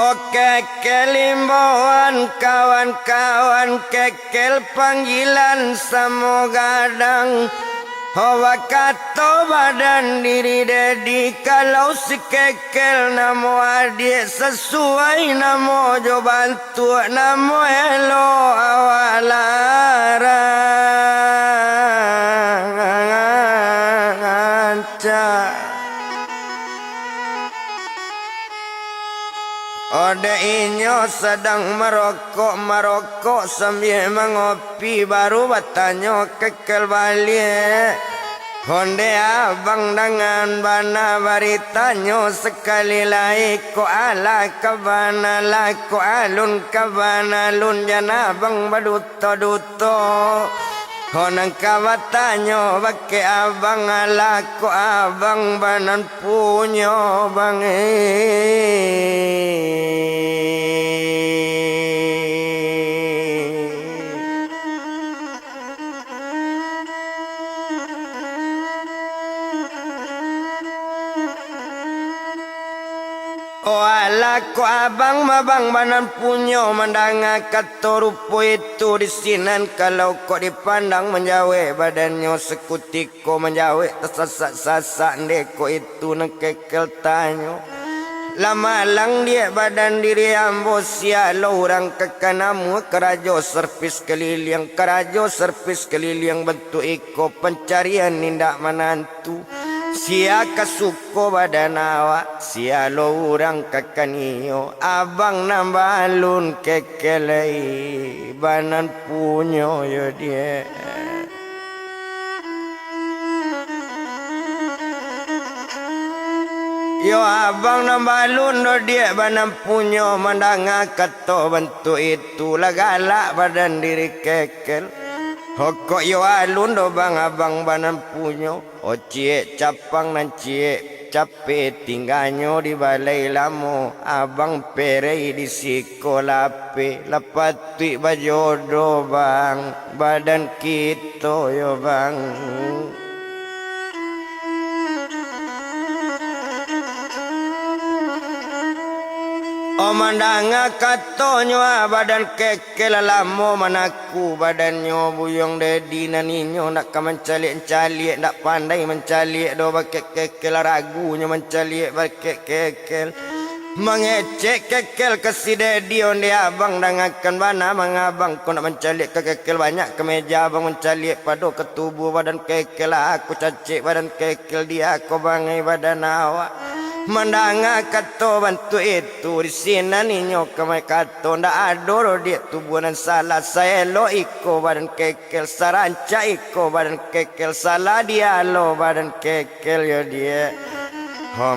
Oke kelimbauan kawan-kawan kekel panggilan samogadang Hawa kato badan diri dedi kalau si kekel namo adik sesuai namo jo bantu namo elo awalarang Ode inyo sedang merokok sambil mengopi baru batanyo kekel balik Honde abang dengan bana baritanyo sekali lai ko ala kabana la ko alun kabana lun jana abang baduto Honang kawatanyo bake abang ala ko abang banan punyo bang Wala ko abang mabang banan punyo mandanga katorupo itu di sinan kalau kok dipandang menjawe badannya sekutiko menjawe tersasak-sasak ndeko itu nekekel tanyo lama lang dia badan diri ambo sialo orang kekanamu kerajo servis keliling bentuk iko pencarian nindak menantu Sia kasuko badan awak Sia lo orang kakaniyo Abang nambalun kekelai Banan punyo yo dia Yo abang nambalun do dia Banan punyo Mandanga kato bentuk itu Lagalak badan diri kekel Hokok yo alun do bang abang banan punyo O cie capang nan cie capek tinggalnya di balai lamo Abang perei di sikolape Lepatui bajodoh bang Badan kita yo bang Mandanga katonyo badan kekel lamo manaku badannya buyong dedi naninyo nak mencalik-calik nak pandai mencalik do bakek kekel ragunya mencalik bakek kekel mengecek kekel ke si dedi onde abang dangakan bana mangabang ko nak mencalik ke kekel banyak ke meja abang mencalik pado ke tubuh badan kekel aku cacik badan kekel dia ko bangai badan awak Mandanga kato bantu itu di sini ninyo kamay kato nda adoro dia tubuhan salah saya lo iko badan kekel saranca iko badan kekel salah dia lo badan kekel yo dia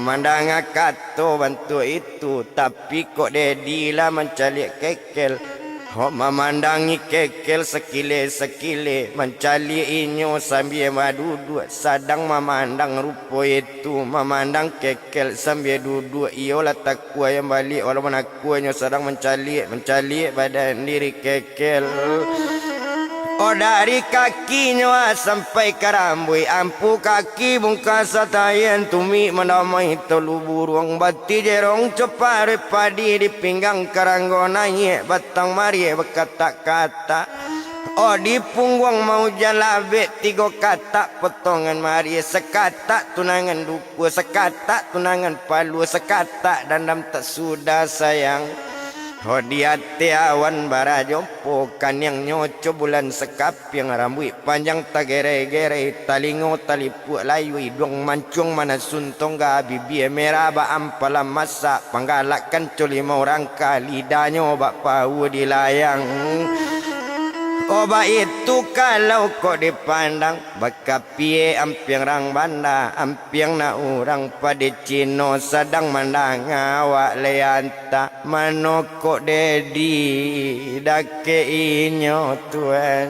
mandanga kato bantu itu tapi kok dedi lah mencari kekel memandangi kekel sekile mencari inyo sambil duduk sadang memandang rupo itu memandang kekel sambil duduk iolah takwa yang balik orang menakuannya sedang mencari badan diri kekel dari kakinya sampai ke rambut ampu kaki bungkasa tayan tumi menamai telu burung bati jerong cepare padi di pinggang karanggonanya batang marie berkata-kata di punggung mau jalabe tiga kata potongan marie sekata tunangan duku sekata tunangan palu sekata dandam tak sudah sayang Hodiate awan barajompo kan yang nyoco bulan sekap yang rambut panjang tagere-gere talingo talipu layu hidung mancung mana suntong ga bibi merah ba ampala masa panggalakan lima orang kali danyo bak pau di layang. Oba itu kalau kok dipandang bakapie ampiang rang banda ampiang na orang pada Cino sedang mandang awak leanta manoko dedi dake inyo tuan.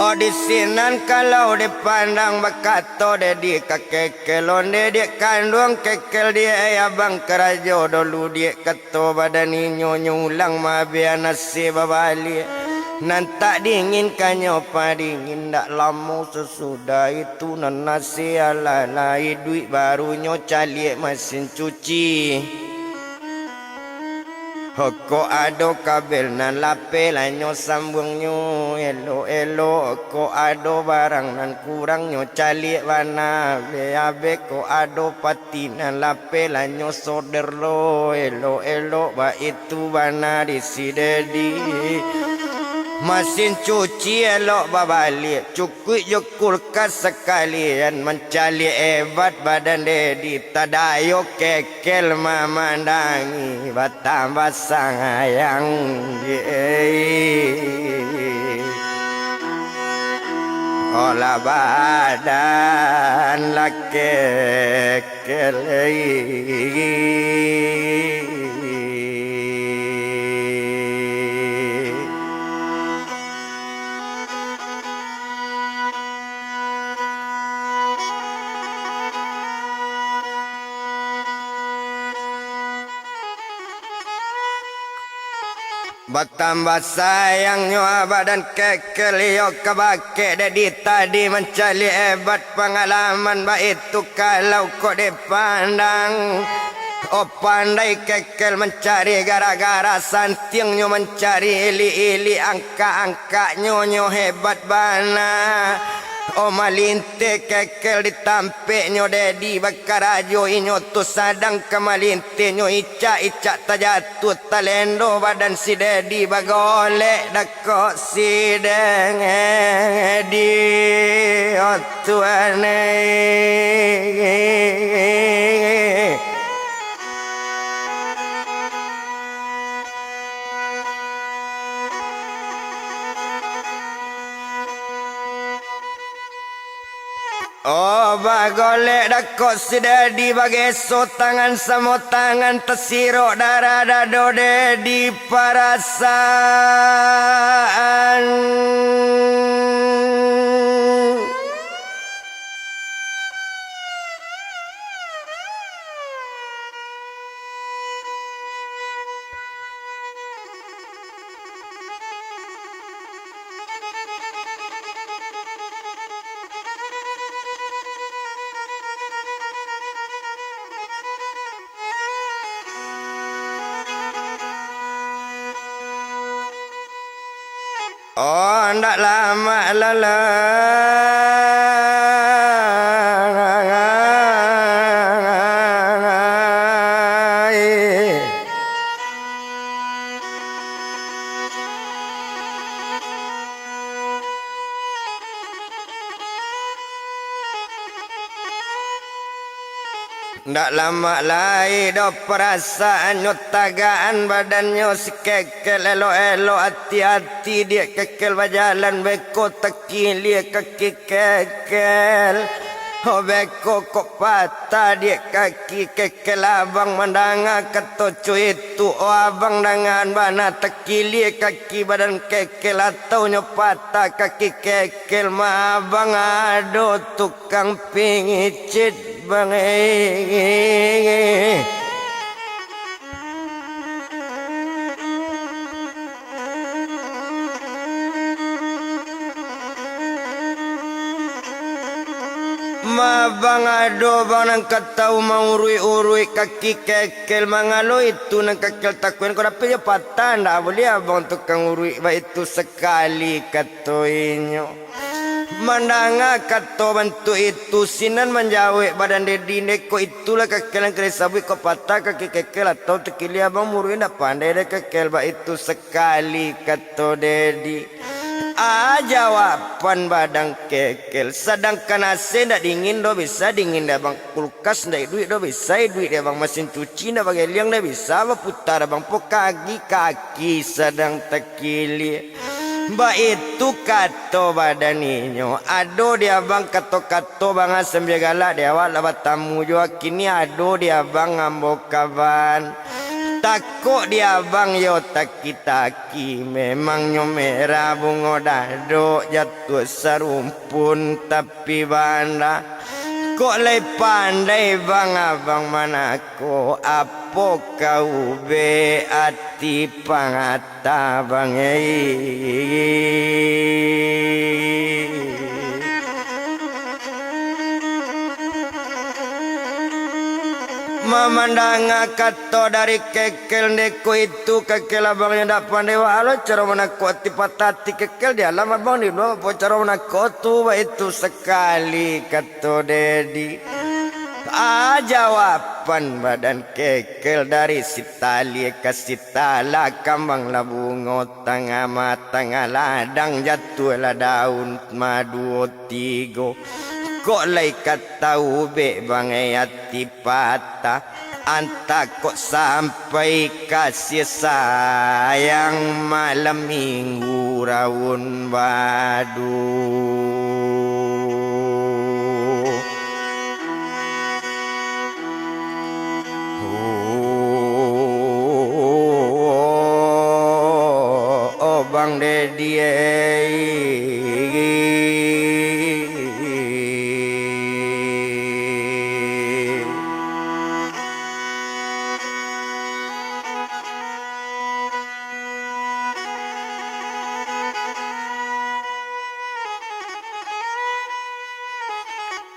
Oh di sinan kalau dipandang bakato dedi kekelon dedi kandung kekel dia abang kerajo dulu dia kato badan inyo ulang mabia nasi babali nan tak dingin kanyo padingin dak lama sesudah itu nan nasi ala lai duit barunya calik mesin cuci. Hoko ado kabel nan lape lanyo sambungnya elo ko ado barang nan kurangnya calik wana beabe ko ado pati nan lape lanyo soder lo elo ba itu wana di sidedi. Mesin cuci elok babalik cukui je kulkas sekalian mencali hebat badan dedi tadayo kekel memandangi batambah sayang olah badan laki Bertambah sayangnya badan kekelio kebake dedi tadi mencari hebat pengalaman baik itu kalau kau dipandang. Oh pandai kekel mencari gara-gara santingnya mencari ili-ili angka-angka nyo hebat bana. Oh malinte kekel ditampeknya dedi bakarajo inyo tu sadang kemalinte nyo icak tajatuh talendo badan si dedi bagolek dako si dengedi oh tuane. Oh bagolek dakok sidadi bageso tangan samo tangan tesiro darah dado dedi perasaan. Oh ndak lama lalai. Ndak lama lai do perasaan tagaan badannya si kekel elo hati-hati dia kekel berjalan beko teki dia kaki kekel. Oh beko kok patah dia kaki kekel abang mendanga ketocu itu oh abang dengan bana teki dia kaki badan kekel atau patah kaki kekel ma abang ado tukang pingicit bang Mabang ado bang nang katau mau urui kaki kekel mangalo itu nang kekel takuin kau dapat dia patah ndak boleh abang tukang urui ba itu sekali katoinyo. Mandanga kato bantu itu sinan menjawab badan dedine ko itulah kekelan keresabu ko patah kaki kekel atau tekili abang muruin pandai deh kekel ba itu sekali kato dedi. Jawaban badang kekel sedangkan AC ndak dingin do bisa dingin dah bang kulkas ndak duit do bisa duit dah bang mesin cuci ndak bagai liang dah bisa putar bang po kaki sedang tekili. Ba itu kato badaninyo ado dia bang kato bang asam jagala dewa labat tamu jua kini ado dia bang ngambok kaban takut dia bang yo taki memang nyomera bungo dado jatuh sarumpun tapi banda kok lay pandai bang abang manako apo kau be ati pangata bang Memandang kato dari kekel neko itu kekel abangnya ndak pandai walau cara mana kuati patati kekel dia lama bang di luar po cara mana kotu itu sekali kato dedi. Jawaban badan kekel dari sitali ke sitala kambang labungo tengah matang ladang jatuh lah daun madu tigo. Kok lay kata ube bangai hati patah anta kok sampai kasih sayang malam minggu raun badu. Bang Dedi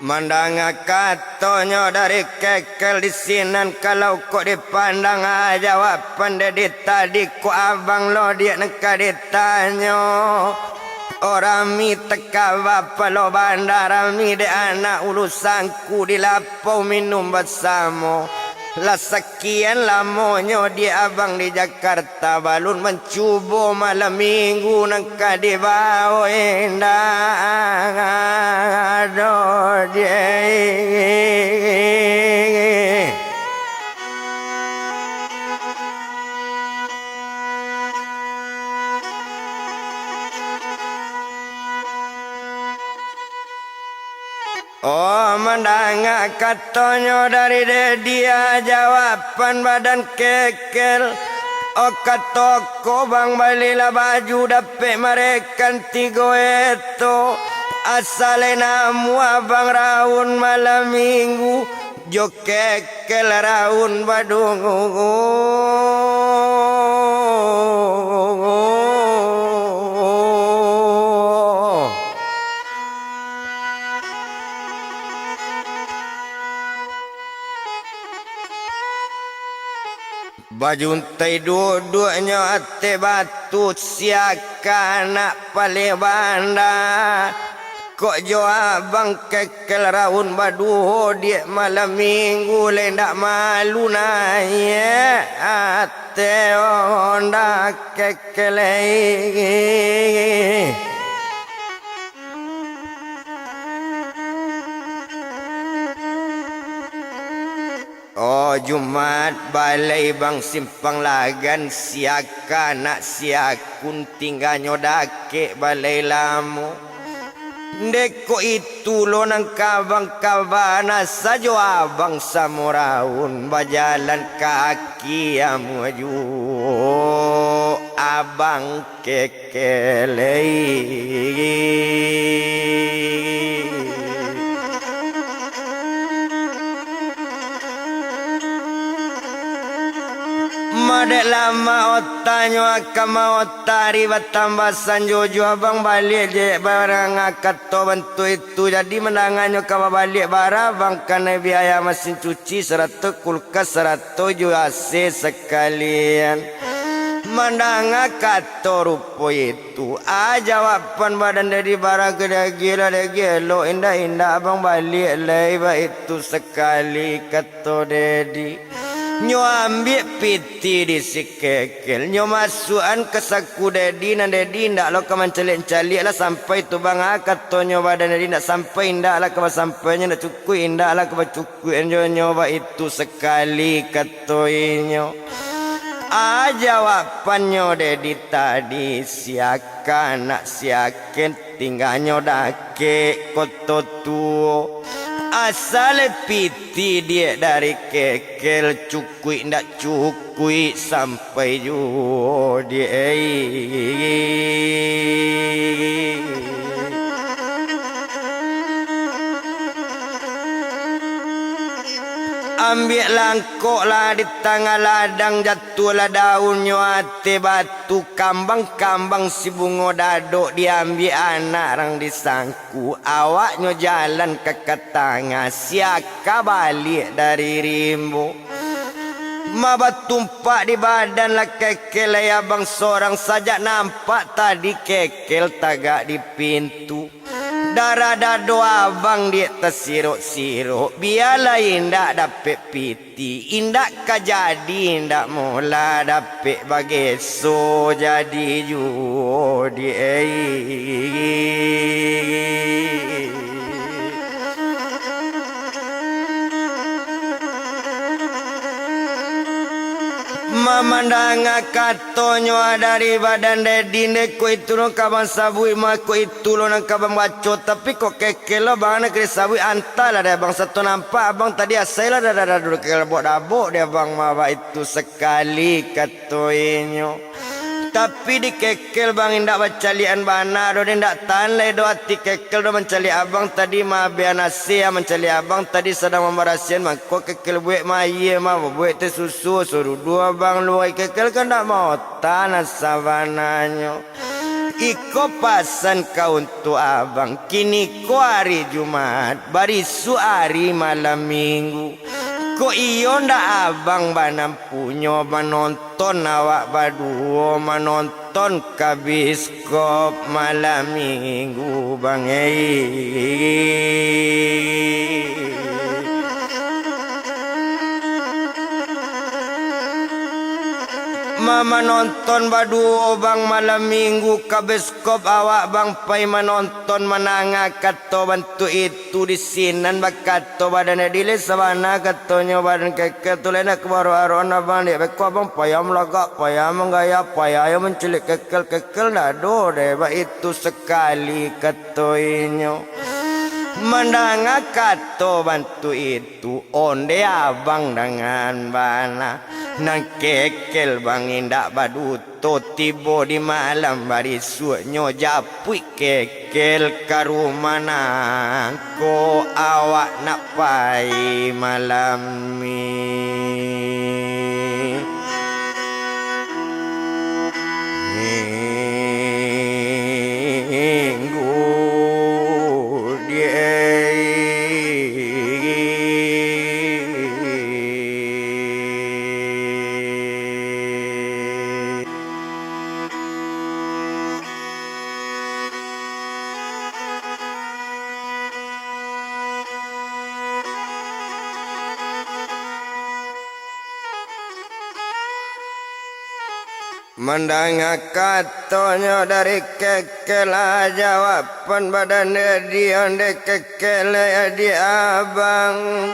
Mandang katonyo dari kekel di sinan kalau kok dipandang jawaban dedi tadi ku abang lo dia neka ditanyo orang mi teka bapa lo bandara mi de anak urusanku di lapau minum bersama lah sekian lamonyo dia abang di Jakarta balun mencubo malam minggu nangka di bawah endang aduh dia. Mandang katonyo dari dia jawaban badan kekel. Katoko bang balila baju dapet mereka tigo itu asalena mua bang raun malam minggu jo kekel raun badungu. Baju untai duduknya ate batu siaka nak pale banda. Kok jo abang kekel raun badu dia malam minggu lendak malu naya ate onda kekel. Jumat balai bang simpang lagan siaka nak siakun tinggal nyodake balai lamu. Deko itu lo nang kabang kabana sajo abang samuraun bajalan kaki amuju abang kekelei. Madek lama otanyo akama otari batambah sanjojo abang balik je barang akato bantu itu jadi menanganyo kama balik barang bang kena biaya mesin cuci 100 kulkas 100 AC sekalian Mandanga kato rupo itu jawapan badan dari barang kedai gila deh gelo indah abang balik leba itu sekali kato dedi nyo ambil piti di si kekel nyo masukan ke saku dedi nan dedi ndak lo kaman calik lah sampai tu bang kato nyo badan dedi ndak sampai ndak lah kaman sampainya ndak cukup ndak lah kaman cukup nyo itu sekali kato inyo. Jawapannya dedi tadi siaka nak siaken tinggalnya dake koto tuo asal piti dia dari kekel cukui ndak cukui sampai juo dia ambil langkok lah di tengah ladang jatuhlah daunnya ate batu kambang si bungo dadok diambil anak rang disangku awaknya jalan ke ketanga siaka balik dari rimbo mabat tumpak di badan lah kekel ya bang seorang saja nampak tadi kekel tagak di pintu darah dado abang dia tersiruk-siruk biarlah indak dapet piti indak kajadi indak mula dapet bageso jadi judi Mamandanga katonyo dari badan dedi neko itu no kabang sabui mako itu lo nang kabang baco tapi kok kekelo bang nak sabui antala dia bang satu nampak abang tadi asal lah dah duduk kelabok dia bang mawa itu sekali katoinyo tapi di kekel bang indak bacalian bana do indak tanlai do hati kekel do mencali abang tadi mah bianasi ya mencali abang tadi sedang membarasian mako kekel buat maye mah buat teh susu suruh dua bang luai kekel kan ndak mau tanah savananya iko pasan kau untuk abang kini ko hari Jumat barisu hari malam minggu ko iyo ndak abang banam punyo menonton awak baduo menonton kabiskop malam minggu bang Mama nonton badu bang malam minggu ke bioskop awak bang pai menonton menanga kato bantu itu di sinan bakato badan dile sabana katonya badan keke tulena kebaru arona bang dia beko bang payam lagak payam gaya payam mencelik kekel nado deh ba itu sekali katoinyo Mandanga kato bantu itu onde abang dengan bana nang kekel bang indak badu to tibo di malam bari suonyo japui kekel karumana ko awak nak pai malam Mandanga katonyo dari kekel jawaban badan dia onde kekel dia abang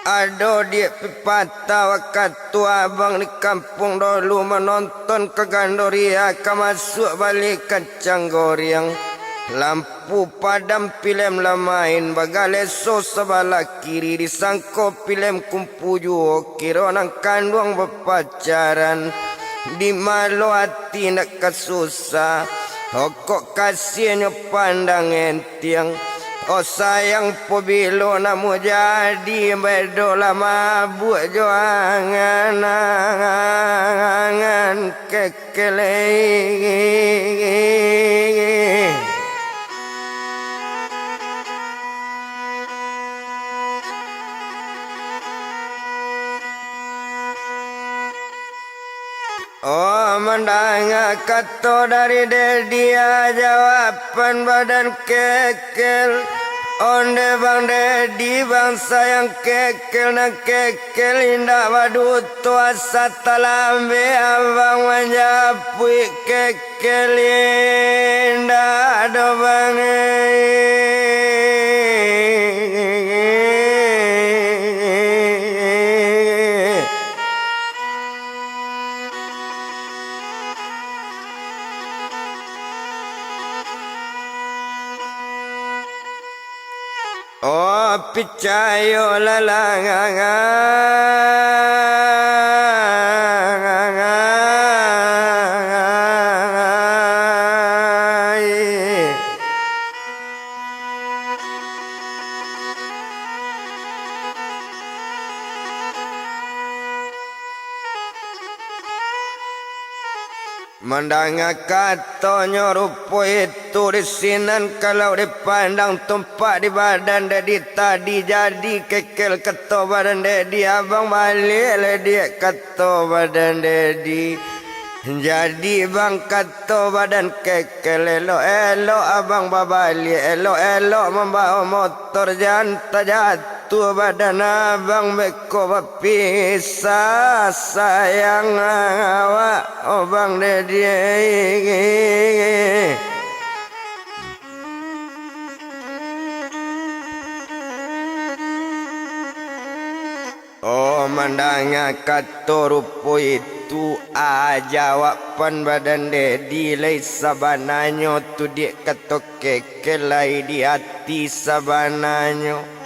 ado dia pipata waktu abang di kampung dulu menonton ke Gandoria masuk balik kacang goreng lampu padam film lamain bagale so sebelah kiri disangko film kumpu juo kiro nang kandung berpacaran di malu hati nak kesusah kok kasihnya pandang entiang oh sayang po bilo namu jadi bedo lama buat joangan kekele mandanga kato dari dia jawaban badan kekel. Onde bang dedi bang sayang kekel na kekel indah wadu tua satalambe abang menjapui kekel indah do bang Oh picayo lalangai. Mandanga katonyo rupo itu disinan kalau dipandang tumpak di badan dedi tadi jadi kekel keto badan dedi abang balik le dia keto badan dedi jadi bang keto badan kekel elo abang babali elo membawa motor jantan jatuh badan abang beko berpisah sayang awak abang dedi. Oh mandanga kato rupo itu jawaban badan dedi lay sabananyo tu dia kato kekelai di hati sabananyo.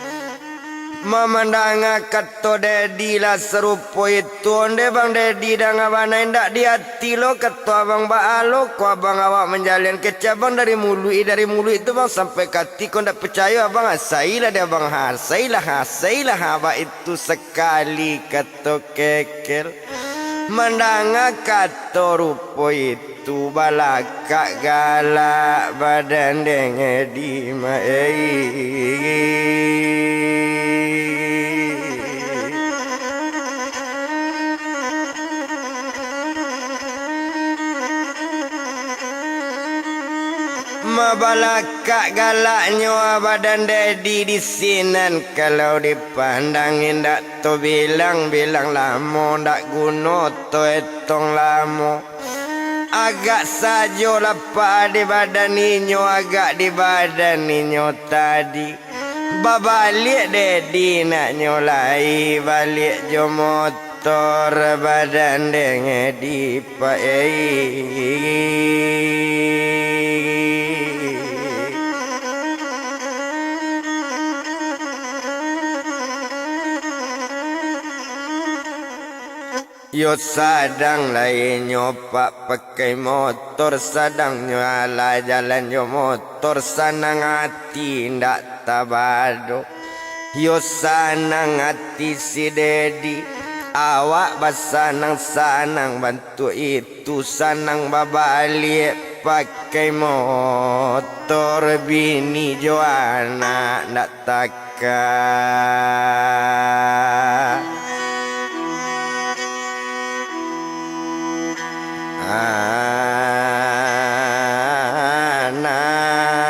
Memandanga kato dedi lah serupo itu onde bang dedi dah ngabana indak di hati lo kato abang baalo ko abang awak menjalin kecabang dari mulut itu bang sampai kati kau ndak percaya abang asailah dia bang hasailah abang itu sekali kato kekel. Mandanga kato rupo itu balakak galak badan denge di balakak galaknya badan dedi di sinan kalau dipandangin dak to bilang lamo dak guno to etong lamo agak sajo lapa di badan ninyo agak di badan ninyo tadi babalik dedi nak nyolai balik jo motor badan denge di Yo sadang lain nyopak pakai motor sadang nyala jalan yo motor sanang hati ndak tabado. Yo sanang hati si dedi awak basanang bantu itu sanang babalik pakai motor bini jo anak ndak takkan. Napa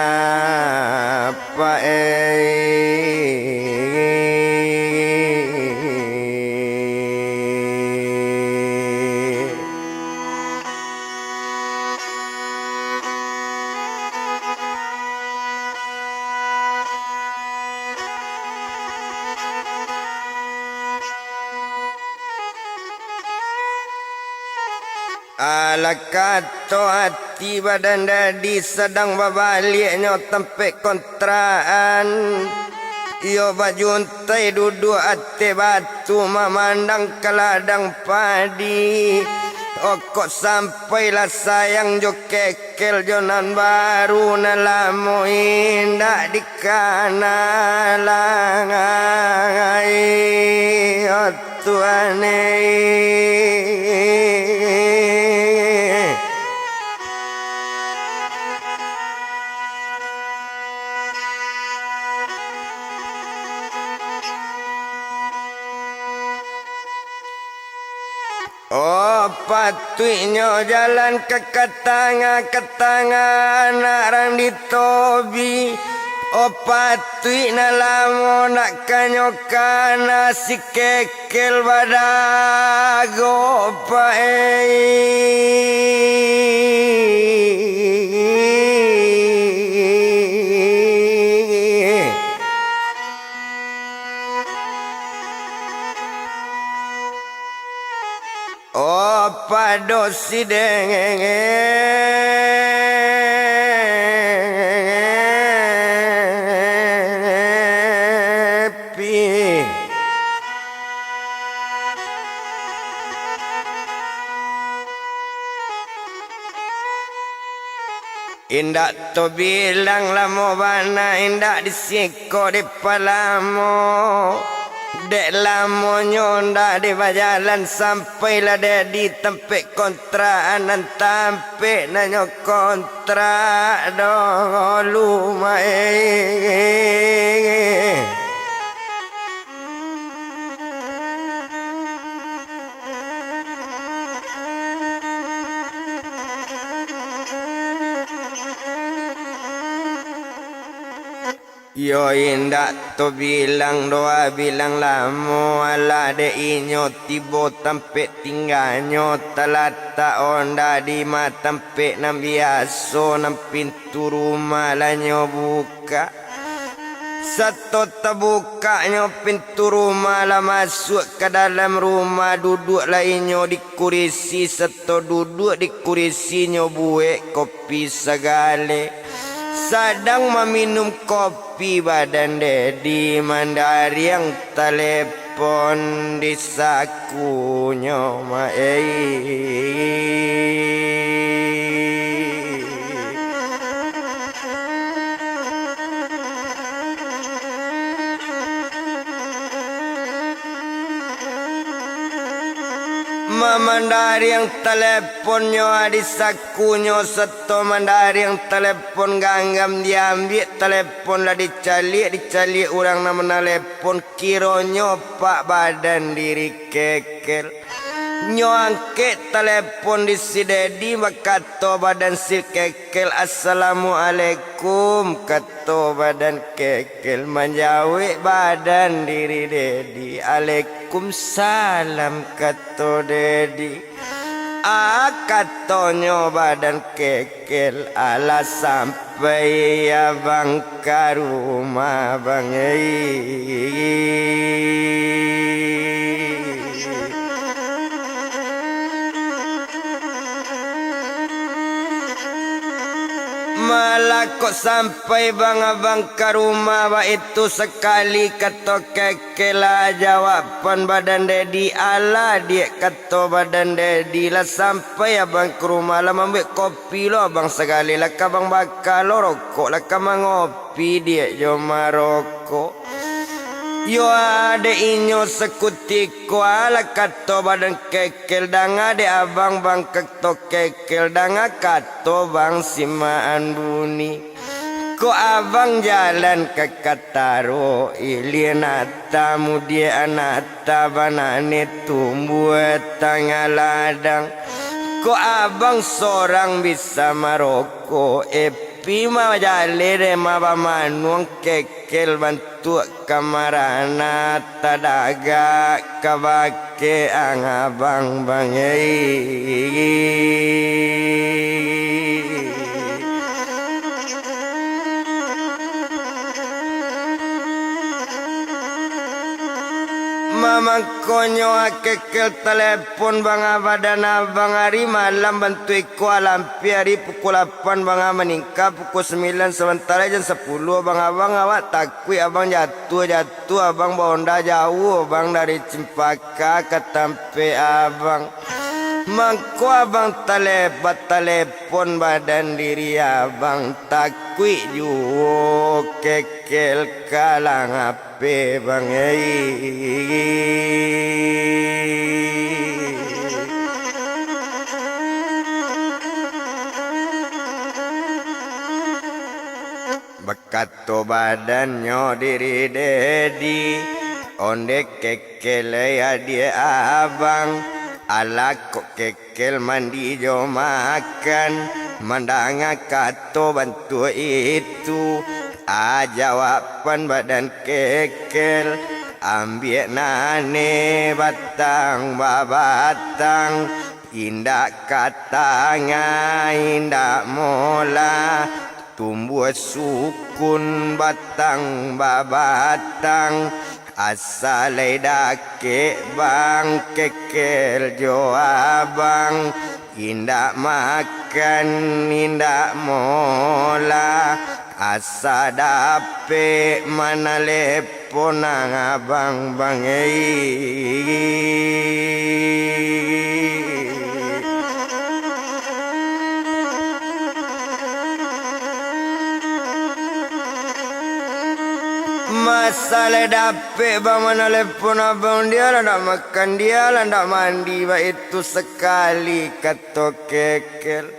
ala kato hati badan dadi sedang babaliknya tempe kontraan. Yo bajuntai duduk ate batu memandang ke ladang padi. Kok sampailah sayang jo kekel jonan baru nalamu indah di kanalangai oh Tuane. Oh patuinyo jalan ke ketanga anak rang ditobi. Patui na lamo nak kanyoka nasi kekel badago pae. Padosi dengepi. Indak to bilang lamo bana indak disiko di palamo. Dek lamo nyonda di bajalan sampailah dek di tempat kontraan dan tampe nanyo kontrak dong lumai. Yo indak to bilang doa bilang lamo ala de inyo tibo tempe tinggalnya telata onda di mata tempe nam biaso nam pintu rumah lanyo buka. Satu terbukanya pintu rumah lah masuk ke dalam rumah duduk lainnya di kursi satu duduk di kursinya buat kopi segala. Sedang meminum kopi badan Dedi mandari yang telepon di sakunya mandari yang teleponnya di sakunya seto mandari yang telepon ganggam diambil telepon lah dicali orang nama telepon kironyo pak badan diri kekel nyo angke telepon di si Dedi makato badan si kekel assalamualaikum kato badan kekel menjawab badan diri Dedi Waalaikumsalam kato Dedi katonyo badan kekel ala sampai abang ke rumah bang malah kok sampai bang abang ke rumah bah itu sekali kata kekelah jawaban badan Dedi ala dia kata badan Dedi lah sampai abang ke rumah lah ambil kopi lo abang sekali lah kabang bakal lo rokok lah kabang ngopi dia joma rokok. Yo ada inyo sekutiko ala kato badan kekel danga de abang bang keto kekel danga kato bang simaan buni. Ko abang jalan ke Kataro ilianata mudia anata banane tumbuh tangga ladang. Ko abang seorang bisa maroko Pima jale maba manuang kekel bantu kamarana tadaga kabake ang abang bangay. Mamang konyo kekel telepon bang badan abang hari malam bantu iku alam hari pukul 8 bang meningkat pukul 9 sementara jam 10 bang abang awak takui abang jatuh abang bonda jauh bang dari Cempaka ke Tampe abang mangko abang telepon badan diri abang takui ju kekel kalang ape bang bekato badannya diri Dedi onde kekel ya dia abang Ala kok kekel mandi jo makan mandanga kato bantu itu jawaban badan kekel ambil nane batang babatang indah katanya indah mola tumbuh sukun batang babatang asal dake bang kekel jo abang indah makan indah mola asa dape mana leponang abang bangei masalah dape bang mana lepon abang dia lah nak makan dia lah nak mandi bah itu sekali kato kekel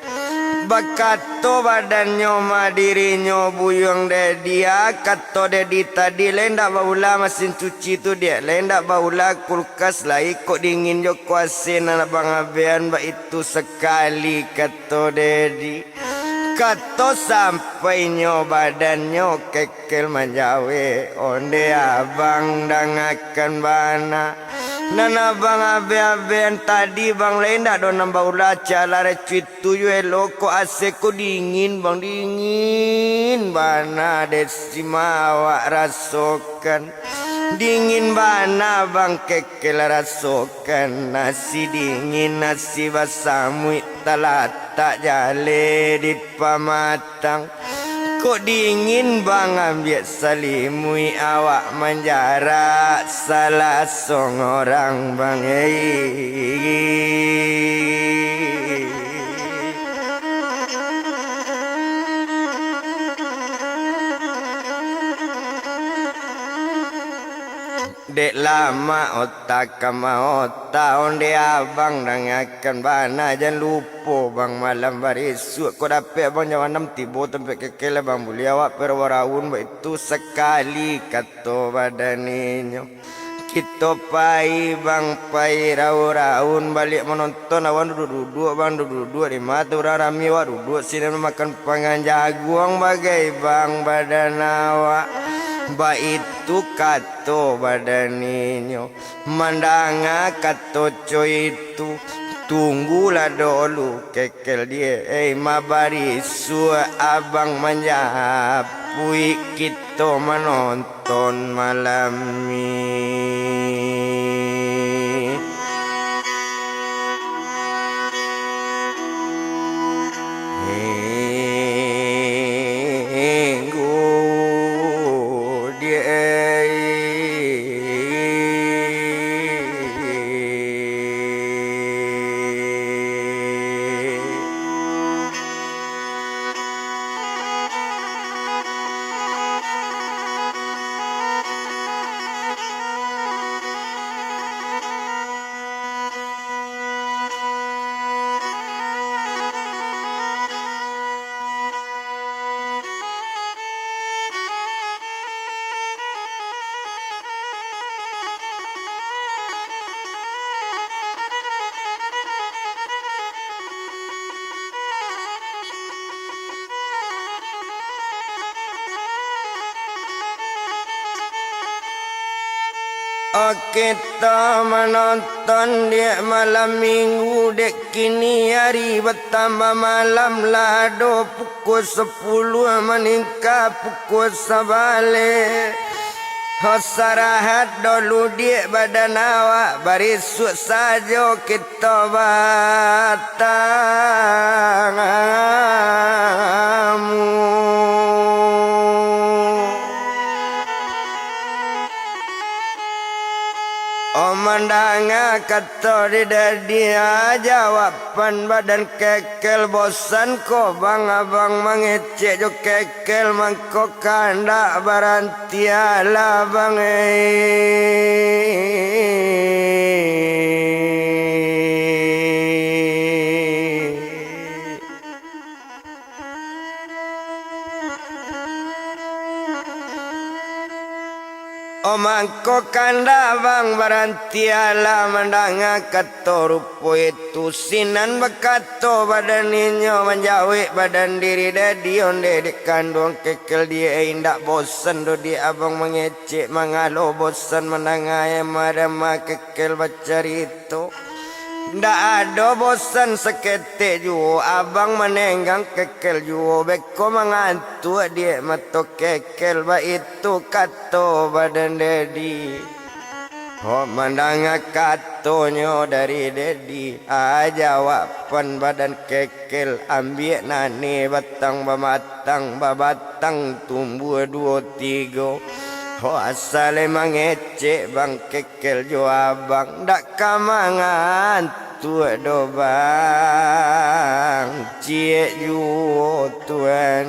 bakato badannya ma dirinya buyung de dia kato de di tadi lendak baula mesin cuci tu dia lendak baula kulkas lah ikut dingin jo kuasin anak bang abian bah itu sekali kato de di kato sampainya badannya kekel manjawe onde abang dangakan bana nana bang abe-abean tadi bang lendak do nambah ulah cala recuit tuyu eloko ase ko dingin bang dingin bana desimawa rasokan dingin bana bang kekel rasokan nasi dingin nasi basamui tak jale di pamatang kok dingin bang ambil salimui awak menjara salah song orang bang dek lama otak kama otak onde abang dangakan bana jangan lupa bang malam barisuk kau dapat abang jawan 6 tiba tempat kekel bang boleh awak perwaraun itu sekali kata badaninyo kita pai bang pai raun balik menonton awan duduk-duduk bang duduk-duduk di mata orang rami awak duduk sini makan pangan jagung bagai bang badan awak ba itu kato badaninyo mandanga kato coy itu tunggulah dulu kekel dia mabarisu abang menjapui kita menonton malam ini kita menonton dia malam minggu dek kini hari bertambah malam lado pukul 10 meningkat pukul 11 Hosarahat dulu dia badan awak barisuk saja kita batangamu Omandanga kata dia jawaban badan kekel bosan ko bang abang mengecek jo kekel mangko kanda barantiala bang Mangko kanda bang barantiala mandanga kato rupo itu sinan bakato badan ninyo menjawi badan diri dadi onde dek kandung kekel dia indak bosan do dia abang mengecek mangalo bosan mandanga marama kekel bacarito. Ndak ada bosan sekete juo abang menenggang kekel juo beko mengantu dia mato kekel ba itu kato badan dedi. Mandanga katonyo dari dedi jawapan badan kekel ambil nane batang babatang tumbuh 2-3. Asale mangecek bang kekel jo abang dak kamangan tua do bang cie ju tuan.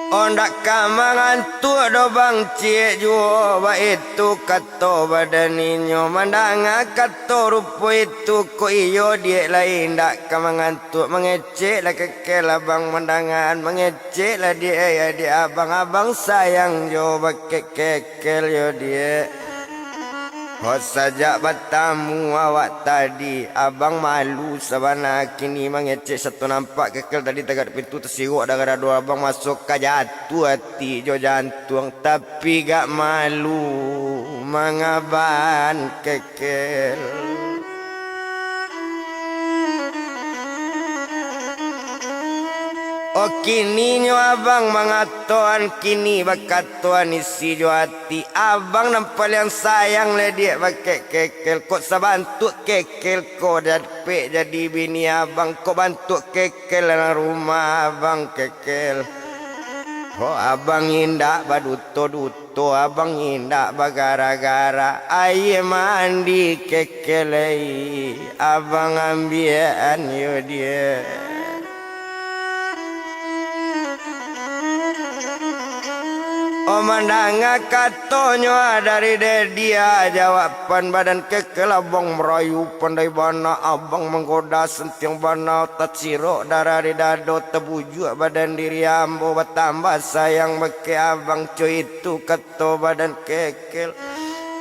Ondak kamangan tua do bang cie juo ba itu kato badan ninyo mandanga kato rupo itu ko iyo dia lain dak kamangan tua mengecek lah kekel abang mandangan mengecek lah dia ya dia abang sayang jo ba kekel yo dia. Sajak bertamu awak tadi abang malu sabana kini mengecek satu nampak kekel tadi tegak pintu tersiruk dah ada dua abang masuk ke jatuh hati jo jantung tapi gak malu mengaban kekel. Kini nyo abang mangatoan kini bakatoan isi jo hati abang nampal yang sayang le dia pakai kekel kok sabantu kekel ko dapat jadi bini abang kok bantu kekel dalam rumah abang kekel. Abang indak baduto abang indak bagara-gara aye mandi kekel abang ambian yo dia. Mandanga katonyo dari dia jawapan badan kekel abang merayu pandai bana abang menggoda sentiang bana tak sirok darah di dado tebujuk badan diri ambo bertambah sayang beke abang cuy itu kato badan kekel.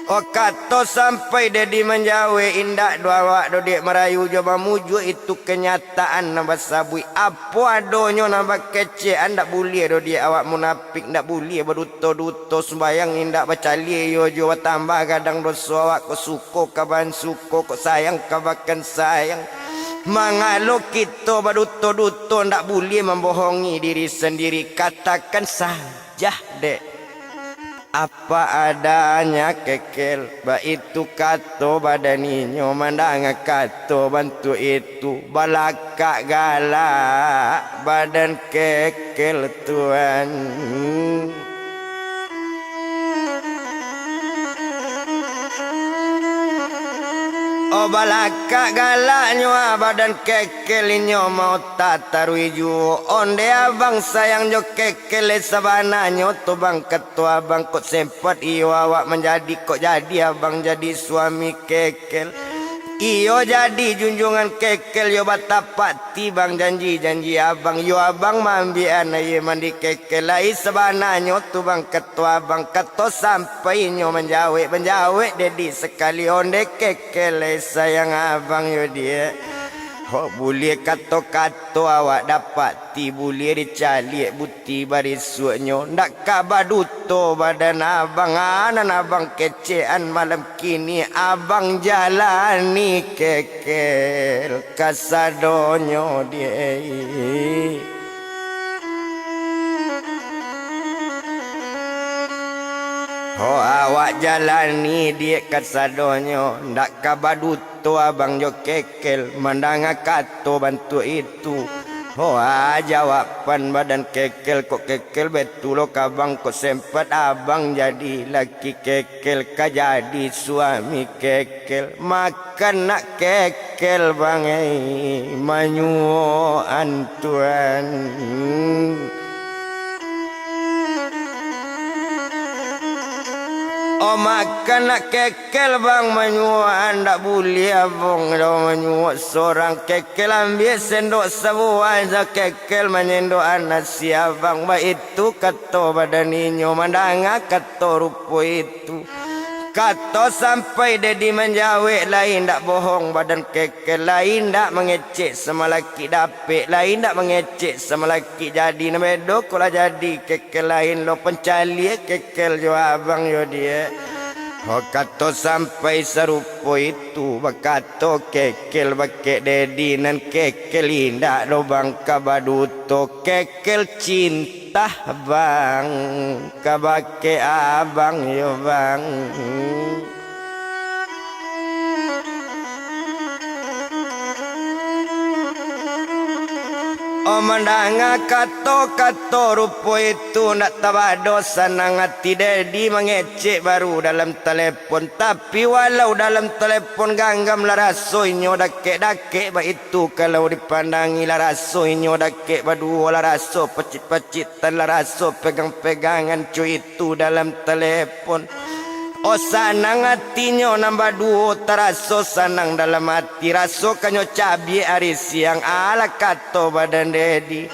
Kato sampai dedi menjawe indak dua wak do dek merayu coba mujuk itu kenyataan nambah sabui apa adonyo nambah kece ndak boleh do dia awak munafik ndak boleh berduto sembayang indak bacali yo jo tambah kadang dosa awak ko suko kaban suko ko sayang kabakan sayang mangalo kita berduto ndak boleh membohongi diri sendiri katakan saja dek apa adanya kekel ba itu kato badaninyo mandanga kato bantu itu balaka galak badan kekel tuan. Balaka galaknyo badan kekelinyo mau tataruiju onde abang sayang jo kekele sabananyo tu bang ketua abang kok sempat iyo awak menjadi kok jadi abang jadi suami kekel iyo jadi junjungan kekel yo batapati bang janji abang yo abang mambian aye mandi kekel lai sabananyo tu bang ketua abang keto sampai nyo menjawe dedi sekali onde kekel sayang abang yo dia. Boleh kato awak dapati boleh dicali buti barisuknyo ndak kabaduto badan abang anan abang kecean malam kini abang jalani kekel kasadonyo dia. Awak jalani dia kasadonyo ndak kabaduto abang jo kekel mandanga kato bantu itu. Jawapan badan kekel kok kekel betulo kabang kok sempat abang jadi laki kekel kajadi suami kekel makan nak kekel bangai manyuo antuan. Oh makan nak kekel bang menyuan tak boleh abang dah menyuat seorang kekel ambil sendok sebuah aja kekel menyendok anak si abang ba itu kata badan inyo mandanga kata rupa itu kata sampai dedi menjawab lain tak bohong badan kekel lain tak mengecek sama laki dapik lain tak mengecek sama laki jadi namedo kula jadi kekel lain lo pencali kekel jo abang yo dia oh kata sampai serupa itu bakato kekel bakek dedi nan kekel indak do bang kabaduto kekel cinta bang kabake abang yo bang oh mandanga kato rupa itu nak tabado sanang hati dedi mengecek baru dalam telepon tapi walau dalam telepon ganggam larasoinyo dakek ba itu kalau dipandangi larasoinyo dakek berdua laraso pecit-pecitan laraso pegang-pegangan cuy itu dalam telepon. Oh sanang hatinya nambah dua teraso sanang dalam hati raso kanyo cabai hari siang ala kato badan dedi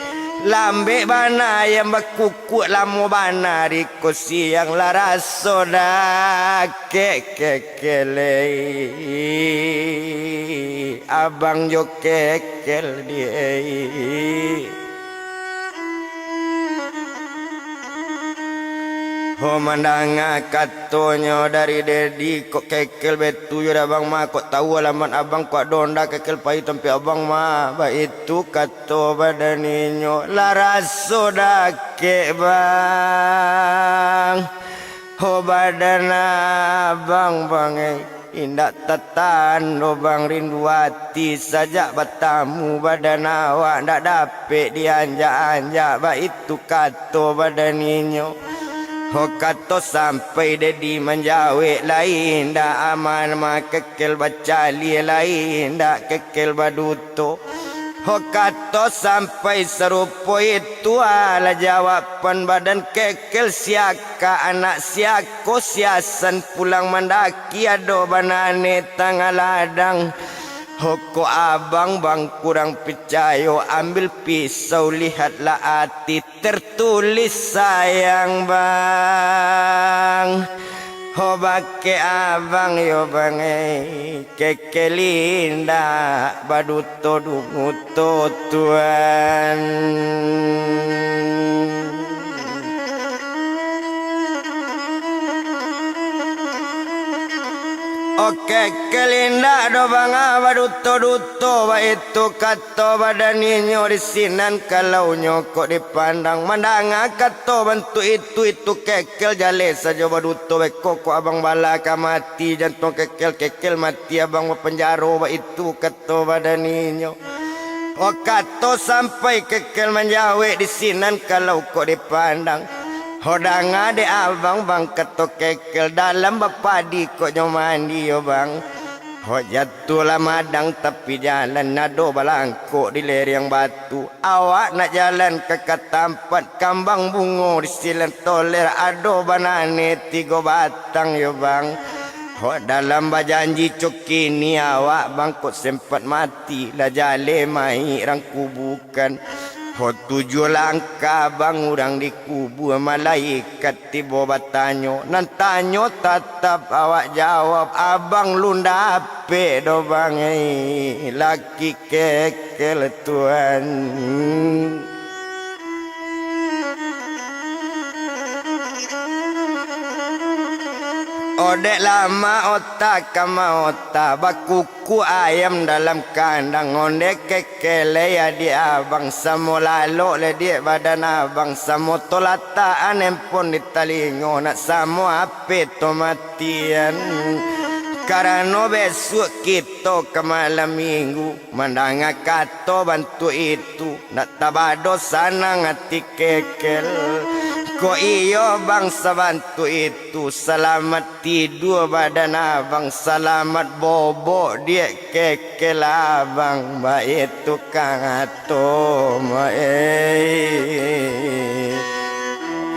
lambe bana yang bakukuk lamo bana riko siang la raso dah kekele abang jo kekel dia oh mandanga katonyo dari dedi kok kekel betu ya abang mah kok tahu alamat abang kok donda kekel pai tempi abang mah ba itu kato badaninyo laraso dake bang oh badan abang bang indak tetan oh bang rindu hati saja bertamu badan awak ndak dapet dianjak-anjak ba itu kato badaninyo. Oh kato sampai dedi menjawab lain dah aman mak kekel bacali lain dah kekel baduto. Oh kato sampai serupa itu ala jawapan badan kekel siaka anak siako siasan pulang mendaki ado banane tanggal ladang. Hoko abang bang kurang percaya ambil pisau lihatlah hati tertulis sayang bang. Ho bake abang yo bang kekelinda baduto dunguto tuan. Oke kelinda do banga baduto ba itu kato badaninyo disinan kalau nyokok dipandang mandanga kato bantu itu kekel jale saja baduto beko ko abang bala mati jantung kekel mati abang penjaro ba itu kato badaninyo. Oh kato sampai kekel menjawab disinan kalau kok dipandang. Hodang ade abang bang keto kekel dalam bapadi kok mandi yo bang. Ho jatuh madang tapi jalan nado balangko di lereng batu. Awak nak jalan ke ketampat kambang bungo di silan toler ado banane 3 batang yo bang. Ho dalam bajanji cokini awak bang kok sempat mati lah jale mai rangku bukan. Ho 7 langkah bang urang dikubur malaikat tiba batanyo nan tanyo tatap awak jawab abang lunda ape do bang laki kekel tuan. Odek lama otak kama otak bakuku ayam dalam kandang ondek kekele ya dia abang samo lalo le dia badan abang samo tolataan empon di talingo nak samo ape tomatian karena besok kita ke malam minggu mandanga kato bantu itu nak tabado sanang hati kekel. Ko iyo bang sabantu itu selamat tidur badan abang selamat bobo dia kekel abang ba itu kang ato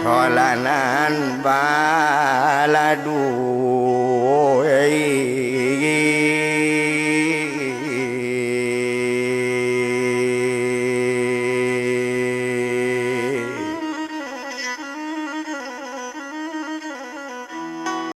holanan baladu